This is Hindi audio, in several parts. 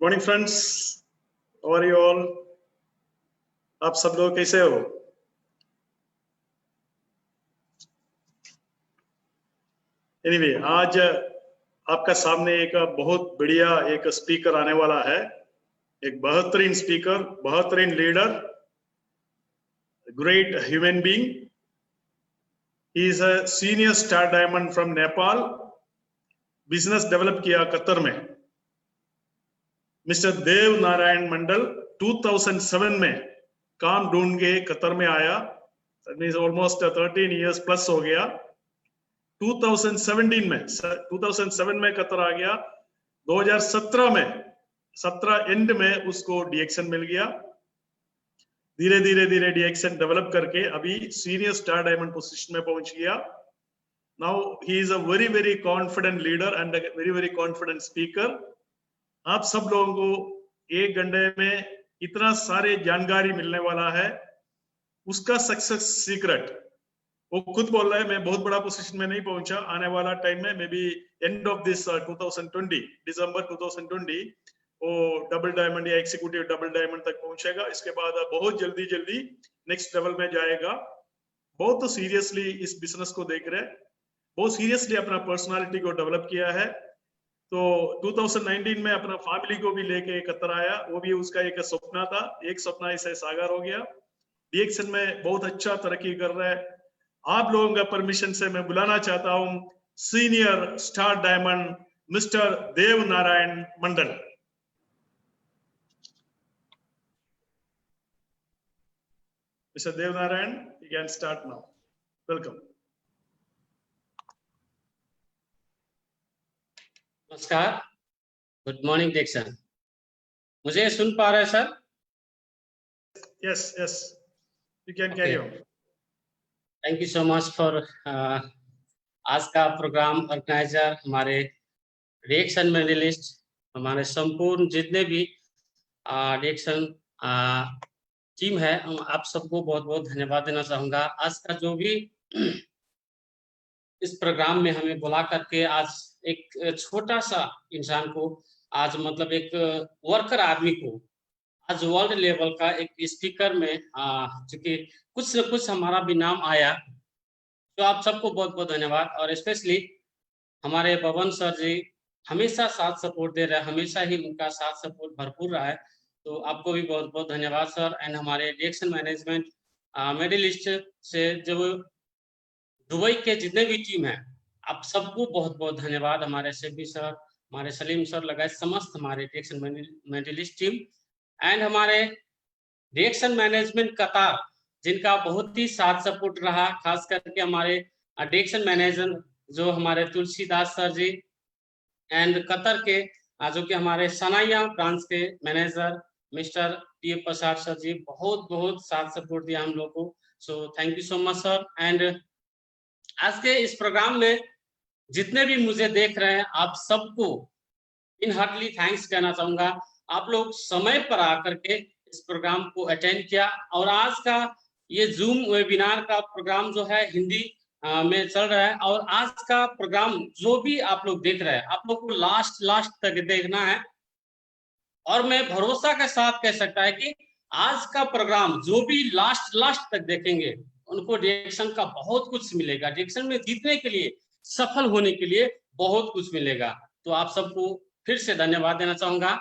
Good morning friends, how are you all? आप सब लोग कैसे हो? एनीवे, आज आपका सामने एक बहुत बढ़िया एक स्पीकर आने वाला है, एक बेहतरीन स्पीकर, बेहतरीन leader, great human being. He is a senior star diamond from Nepal, business develop किया कतर में। मिस्टर देव नारायण मंडल 2007 में काम ढूंढ के कतर में आया, ऑलमोस्ट 13 इयर्स प्लस हो गया। 2007 में कतर आ गया। 2017 में 17 एंड में उसको डीएक्शन मिल गया। धीरे धीरे डीएक्शन डेवलप करके अभी सीनियर स्टार डायमंड पोजीशन में पहुंच गया। Now he is a very confident leader and very confident speaker. आप सब लोगों को 1 घंटे में इतना सारे जानकारी मिलने वाला है। उसका सक्सेस सीक्रेट वो खुद बोल रहा है, मैं बहुत बड़ा पोजीशन में नहीं पहुंचा, आने वाला टाइम में may be end of this 2020 दिसंबर 2020 वो डबल डायमंड या एग्जीक्यूटिव डबल डायमंड तक पहुंचेगा। इसके बाद बहुत जल्दी नेक्स्ट लेवल में जाएगा। बहुत सीरियसली इस बिजनेस को देख रहे हैं, बहुत सीरियसली अपना पर्सनालिटी को डेवलप किया है। तो 2019 में अपना फैमिली को भी लेके कतर आया, वो भी उसका एक सपना था, एक सपना इसे साकार हो गया। डीएक्शन में बहुत अच्छा तरक्की कर रहा है। आप लोगों का परमिशन से मैं बुलाना चाहता हूं senior star diamond mister Dev Narayan Mandal. Mister Dev Narayan, you can start now. Welcome. नमस्कार, गुड मॉर्निंग दीक्षण। मुझे सुन पा रहे हैं sir? Yes, you can carry on. Thank you so much for आज का प्रोग्राम ऑर्गेनाइजर, हमारे रिएक्शन मेडलिस्ट, हमारे संपूर्ण जितने भी रिएक्शन टीम है, आप सबको बहुत बहुत धन्यवाद देना चाहूँगा। आज का जो भी इस प्रोग्राम में हमें बुला करके आज एक छोटा सा इंसान को, आज मतलब एक वर्कर आदमी को आज वर्ल्ड लेवल का एक स्पीकर में चूंकि कुछ न कुछ हमारा भी नाम आया, तो आप सबको बहुत बहुत धन्यवाद। और स्पेशली हमारे पवन सर जी हमेशा साथ सपोर्ट दे रहे हैं, हमेशा ही उनका साथ सपोर्ट भरपूर रहा है, तो आपको भी बहुत बहुत धन्यवाद सर। एंड हमारे रिएक्शन मैनेजमेंट मेडलिस्ट से जो दुबई के जितने भी टीम है, आप सबको बहुत बहुत धन्यवाद। हमारे सेबी सर, हमारे सलीम सर लगाए समस्त हमारे रिएक्शन मेडलिस्ट टीम एंड हमारे रिएक्शन मैनेजमेंट कतार, जिनका बहुत ही साथ सपोर्ट रहा, खास करके हमारे रिएक्शन मैनेजर जो हमारे Tulsidas sir ji and Qatar के जो कि हमारे सनाया ब्रांच के manager mister P Prasad sir ji, बहुत बहुत साथ सपोर्ट दिया हम लोग को। So thank you so much sir. And आज के इस प्रोग्राम में जितने भी मुझे देख रहे हैं, आप सबको इन हार्टली थैंक्स कहना चाहूंगा। आप लोग समय पर आकर के इस प्रोग्राम को अटेंड किया, और आज का ये जूम वेबिनार का प्रोग्राम जो है हिंदी में चल रहा है, और आज का प्रोग्राम जो भी आप लोग देख रहे हैं, आप लोग को लास्ट तक देखना है। और मैं भरोसा के साथ कह सकता है कि आज का प्रोग्राम जो भी लास्ट तक देखेंगे, उनको रिएक्शन का बहुत कुछ मिलेगा। रिएक्शन में जीतने के लिए, सफल होने के लिए बहुत कुछ मिलेगा। तो आप सबको फिर से धन्यवाद देना चाहूंगा,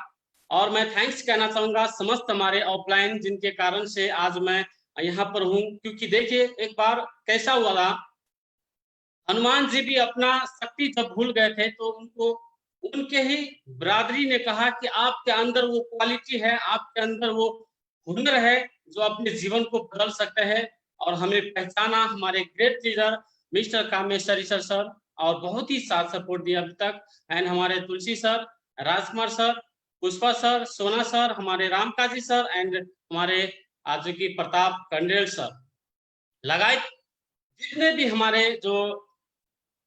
और मैं थैंक्स कहना चाहूंगा समस्त हमारे ऑफलाइन, जिनके कारण से आज मैं यहाँ पर हूँ। क्योंकि देखिए, एक बार कैसा हुआ था, हनुमान जी भी अपना शक्ति जब भूल गए थे, तो उनको उनके ही बरादरी ने कहा कि आपके अंदर वो क्वालिटी है, आपके अंदर वो हुनर है जो अपने जीवन को बदल सकते हैं। और हमें पहचाना हमारे great leader mister Kameshwari sir, और बहुत ही साथ सपोर्ट दिया अभी तक। एंड हमारे तुलसी सर, राजकुमार सर, पुष्पा सर, सोना सर, हमारे रामकाजी सर एंड हमारे आज की प्रताप कंडेल सर लगाए, जितने भी हमारे जो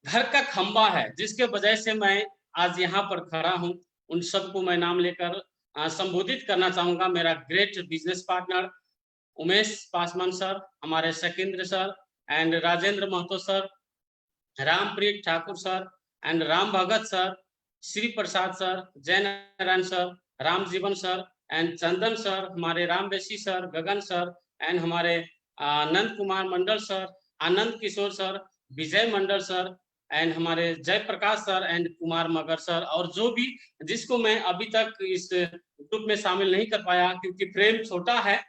घर का खंबा है, जिसके वजह से मैं आज यहाँ पर खड़ा हूँ, उन सबको मैं नाम लेकर संबोधित करना चाहूंगा। मेरा great business partner Umesh Paswan sir, हमारे Sakendra sir and Rajendra Mahto sir, Rampreet Thakur sir and Ram Bhagat sir, Shri Prasad sir, Jay Narayan sir, Ram जीवन सर एंड चंदन सर, हमारे राम बेसी सर, गगन सर एंड हमारे Nand Kumar Mandal sir, Anand Kishore sir, Vijay Mandal sir and हमारे जयप्रकाश सर एंड कुमार मगर सर, और जो भी जिसको मैं अभी तक इस ग्रुप में शामिल नहीं कर पाया क्योंकि फ्रेम छोटा है,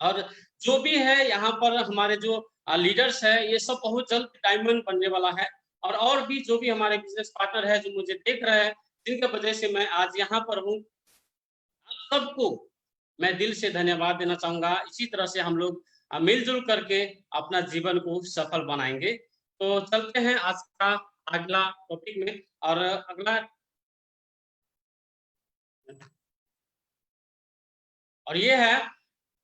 और जो भी है यहाँ पर हमारे जो लीडर्स है ये सब बहुत जल्द डायमंड बनने वाला है, और भी जो भी हमारे बिजनेस पार्टनर है जो मुझे देख रहे हैं, जिनके वजह से मैं आज यहाँ पर हूँ, आप सबको मैं दिल से धन्यवाद देना चाहूंगा। इसी तरह से हम लोग मिलजुल करके अपना जीवन को सफल बनाएंगे। तो चलते हैं आज का अगला टॉपिक में, और अगला और ये है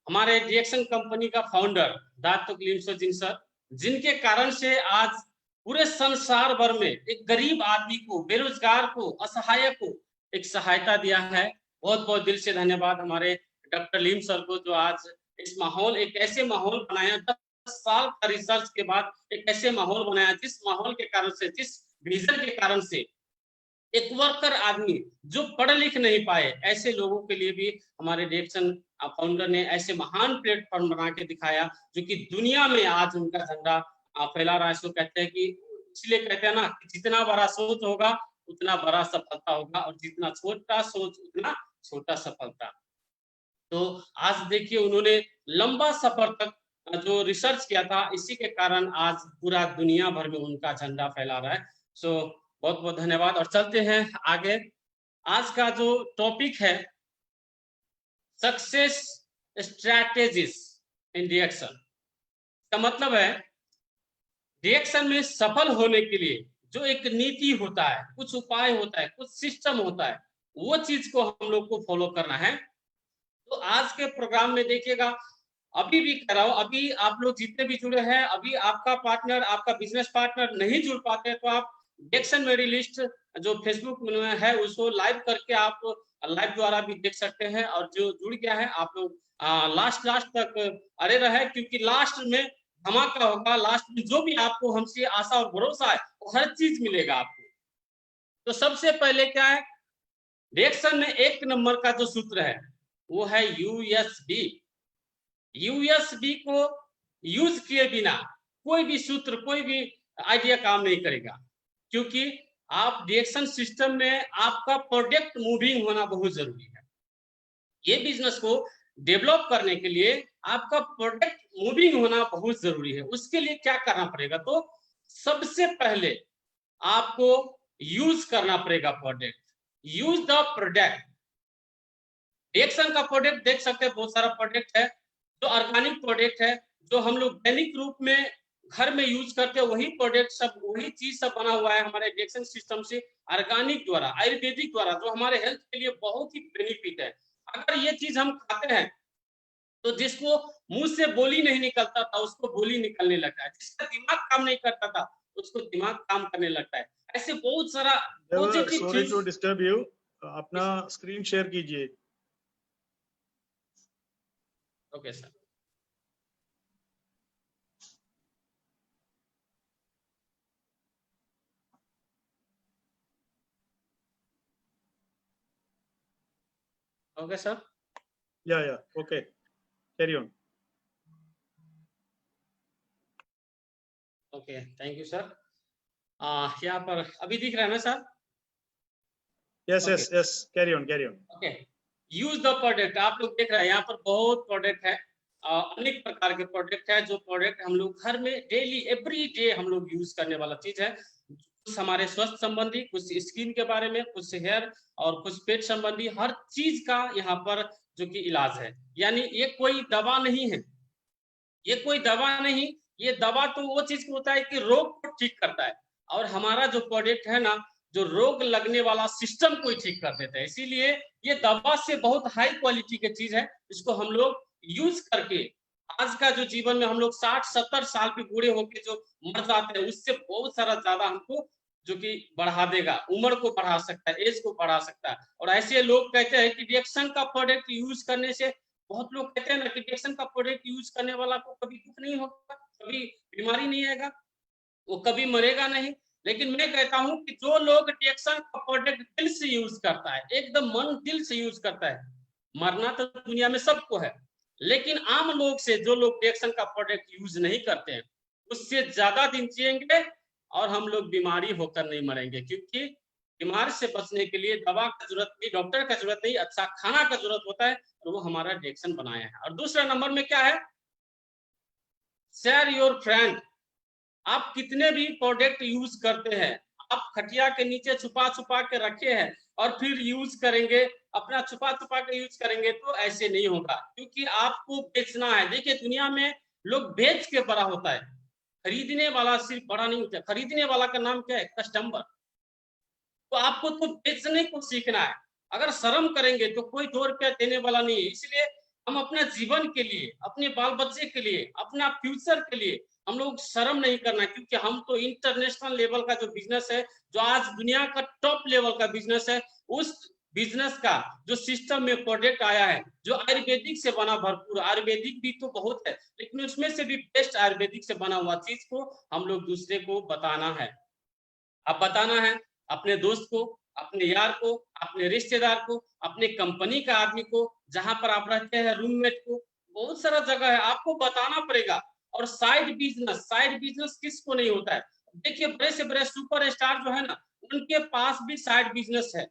हमारे डीएक्सन कंपनी का फाउंडर दातुक लिमसोजिन सर, जिनके कारण से आज पूरे संसार भर में एक गरीब आदमी को, बेरोजगार को, असहाय को एक सहायता दिया है। बहुत बहुत दिल से धन्यवाद हमारे डॉक्टर लीम सर को, जो आज इस माहौल, एक ऐसे माहौल बनाया, 10 साल का रिसर्च के बाद एक ऐसे माहौल बनाया, जिस माहौल के कारण से, जिस विजन के कारण से एक वर्कर आदमी जो पढ़ लिख नहीं पाए, ऐसे लोगों के लिए भी हमारे डीएक्सन फाउंडर ने ऐसे महान प्लेटफॉर्म बना के दिखाया, जो कि दुनिया में आज उनका झंडा फैला रहा है। इसको कहते हैं कि, इसलिए कहते हैं ना कि जितना बड़ा सोच होगा उतना बड़ा सफलता होगा, और जितना छोटा सोच उतना छोटा सफलता। तो आज देखिए उन्होंने लंबा सफर तक जो रिसर्च किया था, इसी के कारण आज पूरा दुनिया भर में उनका झंडा फैला रहा है। सो बहुत बहुत धन्यवाद, और चलते हैं आगे। आज का जो टॉपिक है सक्सेस स्ट्रैटेजीज इन डीएक्सन, का मतलब है डीएक्सन में सफल होने के लिए जो एक नीति होता है, कुछ उपाय होता है, कुछ सिस्टम होता है, वो चीज को हम लोग को फॉलो करना है। तो आज के प्रोग्राम में देखिएगा, अभी भी कर रहा हूं, अभी आप लोग जितने भी जुड़े हैं, अभी आपका पार्टनर, आपका बिजनेस पार्टनर नहीं जुड़ पाते तो आप डीएक्सन मेरी लिस्ट जो फेसबुक में है उसको लाइव करके आप लाइव द्वारा भी देख सकते हैं, और जो जुड़ गया है आप लोग लास्ट तक अरे रहे, क्योंकि लास्ट में धमाका होगा। लास्ट में जो भी आपको हमसे आशा और भरोसा है वो हर चीज मिलेगा आपको। तो सबसे पहले क्या है, डीएक्सन में 1 नंबर का जो सूत्र है वो है यूएसबी। यूएसबी को यूज किए बिना कोई भी सूत्र, कोई भी आइडिया काम नहीं करेगा, क्योंकि आप डीएक्सन सिस्टम में आपका प्रोडक्ट मूविंग होना बहुत जरूरी है। ये बिजनेस को डेवलप करने के लिए आपका प्रोडक्ट मूविंग होना बहुत जरूरी है। उसके लिए क्या करना पड़ेगा, तो सबसे पहले आपको यूज करना पड़ेगा product. Use the product. DXN का प्रोडक्ट देख सकते हैं, बहुत सारा प्रोडक्ट है जो ऑर्गेनिक प्रोडक्ट है, जो हम लोग दैनिक रूप में घर में यूज करते हैं, वही प्रोडक्ट सब, वही चीज सब बना हुआ है हमारे डीएक्सन सिस्टम से, ऑर्गेनिक द्वारा, आयुर्वेदिक द्वारा, जो हमारे हेल्थ के लिए बहुत ही बेनिफिट है। अगर ये चीज हम खाते हैं तो जिसको मुंह से बोली नहीं निकलता था उसको बोली निकलने लगता है, जिसका दिमाग काम नहीं करता था उसको दिमाग काम करने लगता है। ऐसे बहुत सारा पॉजिटिव सॉरी चीज। टू डिस्टर्ब यू, अपना स्क्रीन शेयर कीजिए। Okay sir. Okay sir. या okay, carry on. Okay, thank you sir. यहाँ पर अभी दिख रहा है ना sir? Yes yes yes, carry on carry on. Okay, use the product. आप लोग देख रहे हैं यहाँ पर बहुत प्रोडक्ट है, अनेक प्रकार के प्रोडक्ट है, जो प्रोडक्ट हम लोग घर में डेली एवरी डे हम लोग यूज करने वाला चीज है। कुछ हमारे स्वास्थ्य संबंधी, कुछ स्किन के बारे में, कुछ हेयर और कुछ पेट संबंधी, हर चीज का यहाँ पर जो कि इलाज है। यानी ये कोई दवा नहीं है, ये कोई दवा नहीं, ये दवा तो वो चीज होता है कि रोग को ठीक करता है, और हमारा जो प्रोडक्ट है ना, जो रोग लगने वाला सिस्टम को ठीक कर देता है। इसीलिए ये दवा से बहुत हाई क्वालिटी की चीज है। इसको हम लोग यूज करके आज का जो जीवन में हम लोग 60-70 साल पे बूढ़े होके जो मर जाते हैं, उससे बहुत सारा ज्यादा हमको जो कि बढ़ा देगा, उम्र को बढ़ा सकता है, एज को बढ़ा सकता है। और ऐसे लोग कहते हैं कि डीएक्सन का प्रोडक्ट यूज करने से, बहुत लोग कहते हैं ना कि डीएक्सन का प्रोडक्ट यूज करने वाला को कभी दुख नहीं होगा, कभी बीमारी नहीं आएगा, वो कभी मरेगा नहीं। लेकिन मैं कहता हूं कि जो लोग डिएक्शन का प्रोडक्ट दिल से यूज करता है, एकदम मन दिल से यूज करता है, मरना तो दुनिया में सबको है, लेकिन आम लोग से जो लोग डिएक्शन का प्रोडक्ट यूज नहीं करते हैं, उससे ज्यादा दिन जिएंगे और हम लोग बीमारी होकर नहीं मरेंगे। क्योंकि बीमारी से बचने के लिए दवा का जरूरत नहीं, डॉक्टर का जरूरत नहीं, अच्छा खाना का जरूरत होता है, और वो हमारा डिएक्शन बनाया है। और दूसरा नंबर में क्या है, शेयर योर फ्रेंड। आप कितने भी प्रोडक्ट यूज करते हैं, आप खटिया के नीचे छुपा छुपा के रखे हैं और फिर यूज करेंगे, अपना छुपा छुपा के यूज करेंगे, तो ऐसे नहीं होगा, क्योंकि आपको बेचना है। देखिए दुनिया में लोग बेच के बड़ा होता है, खरीदने वाला सिर्फ बड़ा नहीं होता। खरीदने वाला का नाम क्या है, कस्टमर। तो आपको तो बेचने को सीखना है। अगर शर्म करेंगे तो कोई 2 रुपया देने वाला नहीं है। इसलिए हम अपने जीवन के लिए, अपने बाल बच्चे के लिए, अपना फ्यूचर के लिए हम लोग शर्म नहीं करना, क्योंकि हम तो इंटरनेशनल लेवल का जो बिजनेस है, जो आज दुनिया का टॉप लेवल का बिजनेस है, उस बिजनेस का जो सिस्टम में प्रोडक्ट आया है, जो आयुर्वेदिक से बना, भरपूर आयुर्वेदिक भी तो बहुत है, लेकिन उसमें से भी बेस्ट आयुर्वेदिक से बना हुआ चीज को हम लोग दूसरे को बताना है। अब बताना है अपने दोस्त को, अपने यार को, अपने रिश्तेदार को, अपने कंपनी का आदमी को, जहां पर आप रहते हैं, रूममेट को, बहुत सारा जगह है आपको बताना पड़ेगा। और साइड बिजनेस किसको नहीं होता है। देखिए बड़े से बड़े सुपर स्टार जो है ना, उनके पास भी साइड बिजनेस है,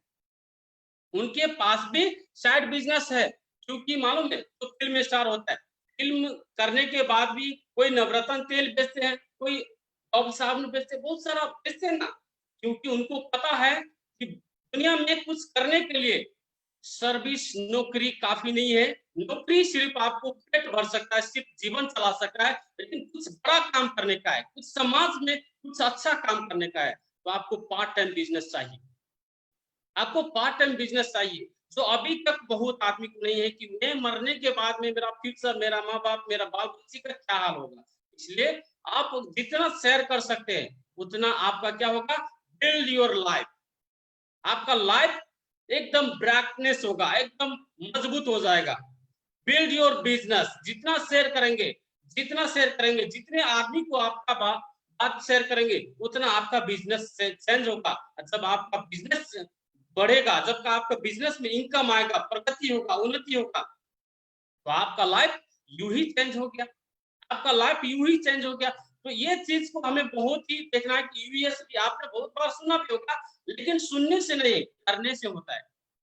उनके पास भी साइड बिजनेस है। क्योंकि मालूम है, तो फिल्म स्टार होता है, फिल्म करने के बाद भी कोई नवरत्न तेल बेचते हैं, कोई अब साबुन बेचते हैं, बहुत सारा बेचते हैं ना, क्योंकि उनको पता है कि दुनिया में कुछ करने के लिए सर्विस, नौकरी काफी नहीं है। नौकरी सिर्फ आपको पेट भर सकता है, सिर्फ जीवन चला सकता है, लेकिन कुछ बड़ा काम करने का है, कुछ समाज में कुछ अच्छा काम करने का है, तो आपको पार्ट टाइम बिजनेस चाहिए। आपको पार्ट टाइम बिजनेस चाहिए, जो अभी तक बहुत आदमी को नहीं है कि मैं मरने के बाद में मेरा फ्यूचर, मेरा माँ बाप, मेरा बाल बच्ची का क्या हाल होगा। इसलिए आप जितना शेयर कर सकते हैं उतना आपका क्या होगा, बिल्ड योर लाइफ। आपका लाइफ एकदम ब्राइटनेस होगा, एकदम मजबूत हो जाएगा। बिल्ड योर बिजनेस, जितना शेयर करेंगे, जितना शेयर करेंगे, जितने आदमी को आपका बात शेयर करेंगे, उतना आपका बिजनेस चेंज होगा। जब आपका बिजनेस बढ़ेगा, जब आपका बिजनेस में इनकम आएगा, प्रगति होगा, उन्नति होगा, तो आपका लाइफ यूं ही चेंज हो गया, आपका लाइफ यूं ही चेंज हो गया। तो ये चीज को हमें बहुत ही देखना है कि यूएस भी आपने बहुत बार सुना भी होगा, लेकिन सुनने से नहीं, करने से होता है।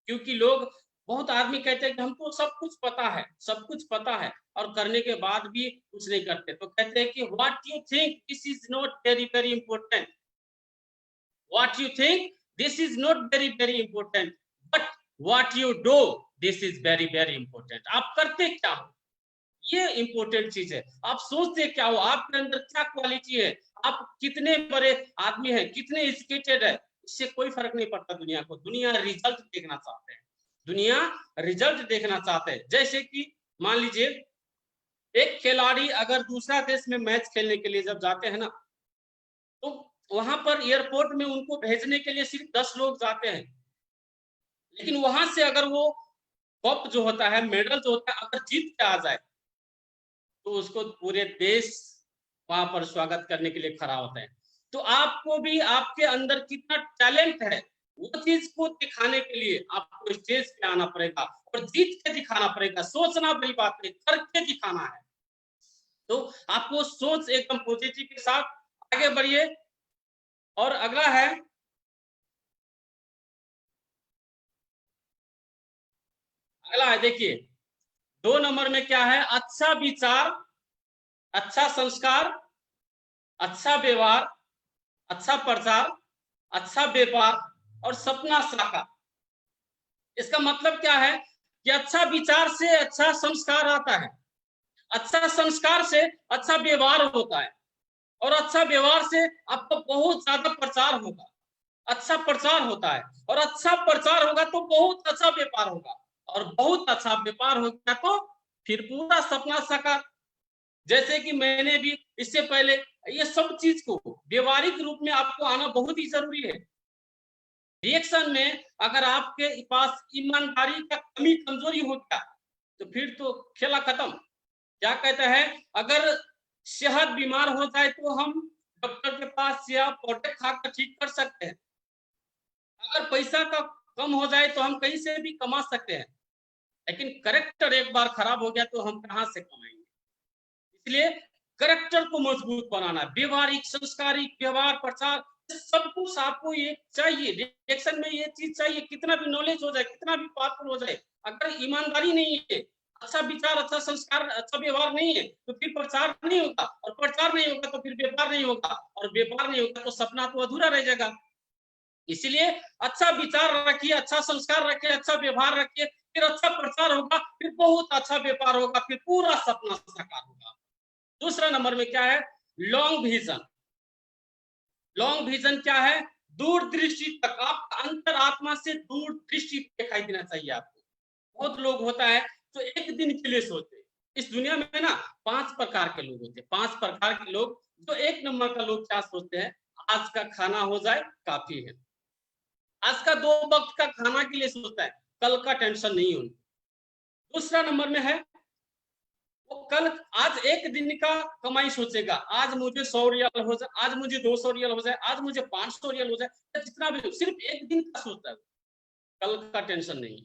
क्योंकि लोग, बहुत आदमी कहते हैं कि हमको सब कुछ पता है, सब कुछ पता है, और करने के बाद भी कुछ नहीं करते। तो कहते हैं कि what you think this is not very very important, what you think this is not very very important, but what you do this is very very important. आप करते क्या हो, ये इंपॉर्टेंट चीज है। आप सोचते क्या हो, आपके अंदर क्या क्वालिटी है, आप कितने बड़े आदमी हैं, कितने एजुकेटेड है, इससे कोई फर्क नहीं पड़ता दुनिया को। दुनिया रिजल्ट देखना चाहते हैं, दुनिया रिजल्ट देखना चाहते हैं। जैसे कि मान लीजिए एक खिलाड़ी अगर दूसरा देश में मैच खेलने के लिए जब जाते हैं ना, तो वहां पर एयरपोर्ट में उनको भेजने के लिए सिर्फ 10 लोग जाते हैं, लेकिन वहां से अगर वो कप जो होता है, मेडल जो होता है, अगर जीत के आ जाए, तो उसको पूरे देश वहां पर स्वागत करने के लिए खड़ा होता है। तो आपको भी आपके अंदर कितना टैलेंट है, वो चीज को दिखाने के लिए आपको स्टेज पे आना पड़ेगा और जीत के दिखाना पड़ेगा। सोचना बड़ी बात नहीं, करके दिखाना है। तो आपको सोच एकदम पॉजिटिव के साथ आगे बढ़िए। और अगला है, अगला है देखिए 2 नंबर में क्या है, अच्छा विचार, अच्छा संस्कार, अच्छा व्यवहार, अच्छा प्रचार, अच्छा व्यापार और सपना साकार। इसका मतलब क्या है कि अच्छा विचार से अच्छा संस्कार आता है, अच्छा संस्कार से अच्छा व्यवहार होता है, और अच्छा व्यवहार से आपका बहुत ज्यादा प्रचार होगा, अच्छा प्रचार होता है, और अच्छा प्रचार होगा तो बहुत अच्छा व्यापार होगा, और बहुत अच्छा व्यापार होगा तो फिर पूरा सपना साकार। जैसे कि मैंने भी इससे पहले, ये सब चीज को व्यवहारिक रूप में आपको आना बहुत ही जरूरी है। रिएक्शन में अगर आपके पास ईमानदारी का कमी कमजोरी हो गया, तो फिर तो खेला खत्म। क्या कहते हैं, अगर सेहत बीमार हो जाए तो हम डॉक्टर के पास या प्रोडक्ट खाकर ठीक कर सकते हैं। अगर पैसा का कम हो जाए तो हम कहीं से भी कमा सकते हैं, लेकिन करेक्टर एक बार खराब हो गया तो हम कहाँ से कमाएंगे। इसलिए करेक्टर को मजबूत बनाना, व्यवहारिक, संस्कारिक व्यवहार, प्रचार, सब कुछ आपको ये चाहिए। डायरेक्शन में ये चीज चाहिए। कितना भी नॉलेज हो जाए, कितना भी पावरफुल हो जाए, अगर ईमानदारी नहीं है, अच्छा विचार, अच्छा संस्कार, अच्छा व्यवहार नहीं है, तो फिर प्रचार नहीं होगा, और प्रचार नहीं होगा तो फिर व्यापार नहीं होगा, और व्यापार नहीं होगा तो सपना तो अधूरा रह जाएगा। इसीलिए अच्छा विचार रखिए, अच्छा संस्कार रखिए, अच्छा व्यवहार रखिए, फिर अच्छा प्रचार होगा, फिर बहुत अच्छा व्यापार होगा, फिर पूरा सपना साकार होगा। दूसरा नंबर में क्या है? Long vision. लॉन्ग विजन क्या है? दूरदृष्टि तक, आपका अंतरात्मा से दूरदृष्टि दिखाई देना चाहिए आपको। बहुत लोग होता है तो एक दिन के लिए सोचते हैं। इस दुनिया में ना 5 प्रकार के लोग होते हैं। 5 प्रकार के लोग। जो 1 नंबर का लोग क्या सोचते हैं? आज का खाना हो जाए काफी है। आज का 2 वक्त का खाना के लिए सोचता है, कल का टेंशन नहीं होना। दूसरा नंबर में है वो कल, आज एक दिन का कमाई सोचेगा, आज मुझे 100 रियल हो जाए, आज मुझे 200 रियल हो जाए, आज मुझे 500 रियल हो जाए, जितना भी सिर्फ एक दिन का सोचता है, कल का टेंशन नहीं।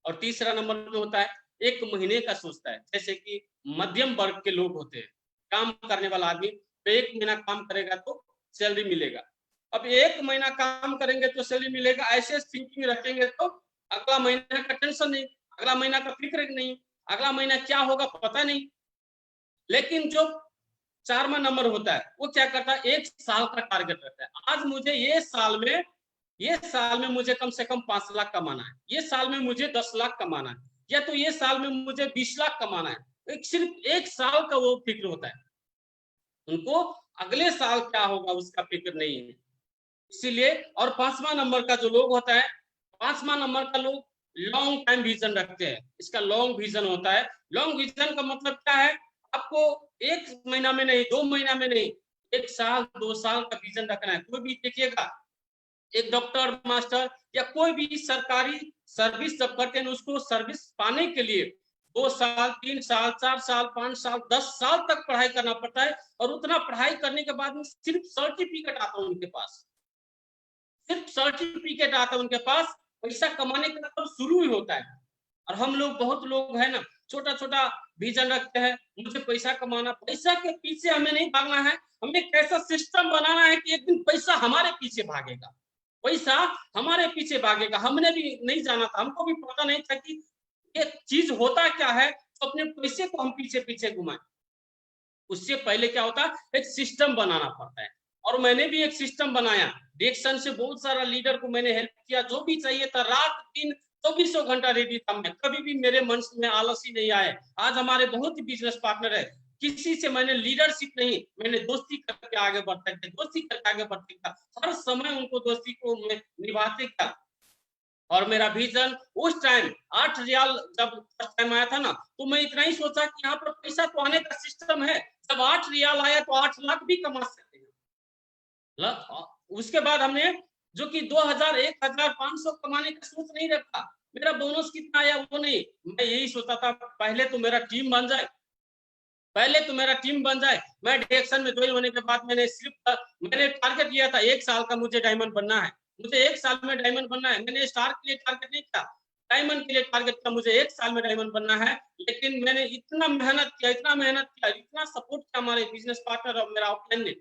और तीसरा नंबर में होता है 1 महीने का सोचता है। जैसे कि मध्यम वर्ग के लोग होते हैं, काम करने वाला आदमी, तो 1 महीना काम करेगा तो सैलरी मिलेगा। अब 1 महीना काम करेंगे तो सैलरी मिलेगा, ऐसे थिंकिंग रखेंगे तो अगला महीना का टेंशन नहीं, अगला महीना का फिक्र नहीं, अगला महीना क्या होगा पता नहीं। लेकिन जो 4वां नंबर होता है वो क्या करता है? 1 साल का टारगेट रखता है। आज मुझे ये साल में मुझे कम से कम 5 लाख कमाना है, ये साल में मुझे 10 लाख कमाना है, या तो ये साल में मुझे 20 लाख कमाना है। एक सिर्फ 1 साल का वो फिक्र होता है, उनको अगले साल क्या होगा उसका फिक्र नहीं है। इसीलिए, और 5वां नंबर का जो लोग होता है, 5वां नंबर का लोग लॉन्ग टाइम विजन रखते हैं। इसका लॉन्ग विजन होता है। लॉन्ग विजन का मतलब क्या है? आपको 1 महीना में नहीं, 2 महीना में नहीं, 1 साल 2 साल का विजन रखना है। कोई भी देखिएगा, एक डॉक्टर, मास्टर या कोई भी सरकारी सर्विस जब करते हैं, उसको सर्विस पाने के लिए 2 साल, 3 साल, 4 साल, 5 साल, 10 साल तक पढ़ाई करना पड़ता है। और उतना पढ़ाई करने के बाद में सिर्फ सर्टिफिकेट आता है उनके पास, सिर्फ सर्टिफिकेट आता है उनके पास। पैसा कमाने का तब शुरू ही होता है। और हम लोग, बहुत लोग है ना, छोटा छोटा विजन रखते हैं, मुझे पैसा कमाना। पैसा के पीछे हमें नहीं भागना है, हमें एक ऐसा सिस्टम बनाना है कि एक दिन पैसा हमारे पीछे भागेगा, पैसा हमारे पीछे भागेगा। हमने भी नहीं जाना था, हमको भी पता नहीं था कि ये चीज होता क्या है, तो अपने पैसे को हम पीछे पीछे घुमाएं। उससे पहले क्या होता है? एक सिस्टम बनाना पड़ता है। और मैंने भी एक सिस्टम बनाया। डायरेक्शन से बहुत सारा लीडर को मैंने हेल्प किया, जो भी चाहिए था, रात दिन 24 घंटा रेडी था मैं। कभी भी मेरे मन में आलस ही नहीं आए। आज हमारे बहुत ही बिजनेस पार्टनर है, किसी से मैंने लीडरशिप नहीं, मैंने दोस्ती करके आगे बढ़ते थे, दोस्ती करके आगे बढ़ते था। हर समय उनको दोस्ती को मैं निभाते था। और मेरा विजन उस टाइम 8 रियाल जब फर्स्ट टाइम आया था ना, तो मैं इतना ही सोचा कि यहाँ पर पैसा तो आने का सिस्टम है। जब 8 रियाल आया तो 8 लाख भी कमा सकते हैं। उसके बाद हमने, जो कि 2000, 1500 कमाने का सोच नहीं रखा। मेरा बोनस कितना आया वो नहीं, मैं यही सोचा था पहले तो मेरा टीम बन जाए, पहले तो मेरा टीम बन जाए। मैं डायरेक्शन में ज्वाइन होने के बाद मैंने टारगेट लिया था 1 साल का, मुझे डायमंड बनना है, मुझे 1 साल में डायमंड बनना है। मैंने स्टार के लिए टारगेट नहीं था, डायमंड के लिए टारगेट था, मुझे 1 साल में डायमंड बनना है। लेकिन मैंने इतना मेहनत किया, इतना मेहनत किया, इतना सपोर्ट किया हमारे बिजनेस पार्टनर और मेरा ऑफलाइन ने।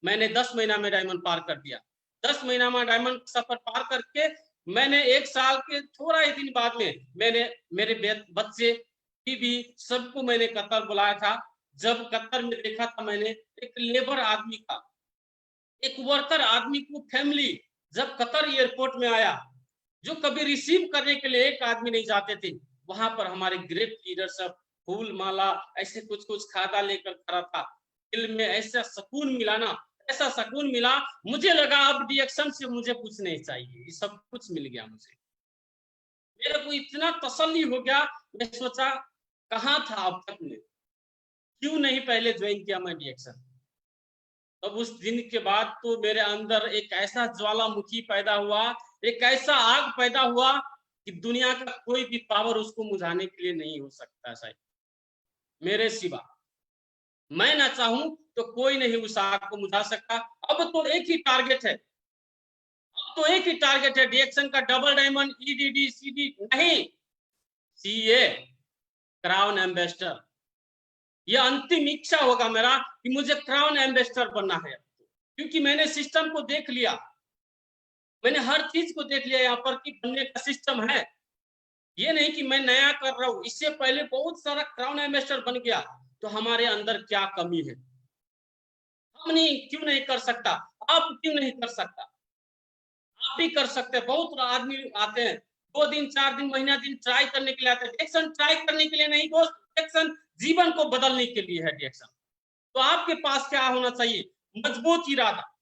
मैंने 10 महीना में डायमंड पार कर दिया। 10 महीना में डायमंड सफर पार करके मैंने 1 साल के थोड़ा ही दिन बाद में मैंने मेरे बच्चे, बीवी, सबको मैंने कतर बुलाया था। जब कतर में देखा था मैंने एक लेबर आदमी का, एक वर्कर आदमी को फैमिली जब कतर एयरपोर्ट में आया, जो कभी रिसीव करने के लिए एक आदमी नहीं जाते थे, वहां पर हमारे ग्रेट लीडर सब फूल माला ऐसे कुछ कुछ खादा लेकर खड़ा था। दिल में ऐसा सुकून मिला ना, ऐसा सुकून मिला, मुझे लगा अब डायरेक्शन से मुझे कुछ नहीं चाहिए, ये सब कुछ मिल गया मुझे। मेरे को इतना तसल्ली हो गया, मैं सोचा कहाँ था अब तक में, क्यों नहीं पहले ज्वाइन किया मैं डायरेक्शन। तब उस दिन के बाद तो मेरे अंदर एक ऐसा ज्वालामुखी पैदा हुआ, एक ऐसा आग पैदा हुआ कि दुनिया का कोई भी पावर उसको बुझाने के लिए नहीं हो सकता शायद मेरे सिवा। मैं ना चाहूं तो कोई नहीं उस आग को बुझा सकता। अब तो एक ही टारगेट है, अब तो एक ही टारगेट है, डिएक्शन का डबल डायमंड, ईडीडी सीडी नहीं, सीए, क्राउन एम्बेसडर। यह अंतिम इच्छा होगा मेरा कि मुझे क्राउन एम्बेसडर बनना है, क्योंकि मैंने सिस्टम को देख लिया, मैंने हर चीज को देख लिया यहाँ पर कि बनने का सिस्टम है। ये नहीं कि मैं नया कर रहा हूं, इससे पहले बहुत सारा क्राउन एम्बेसडर बन गया। तो हमारे अंदर क्या कमी है, हम नहीं क्यों नहीं कर सकता, आप क्यों नहीं कर सकता, आप भी कर सकते हैं। बहुत आदमी आते हैं 2 दिन 4 दिन महीना दिन ट्राई करने के लिए आते हैं। डिएक्शन ट्राई करने के लिए नहीं दोस्त, डिएक्शन जीवन को बदलने के लिए है डिएक्शन। तो आपके पास क्या होना चाहिए, मजबूत इरादा।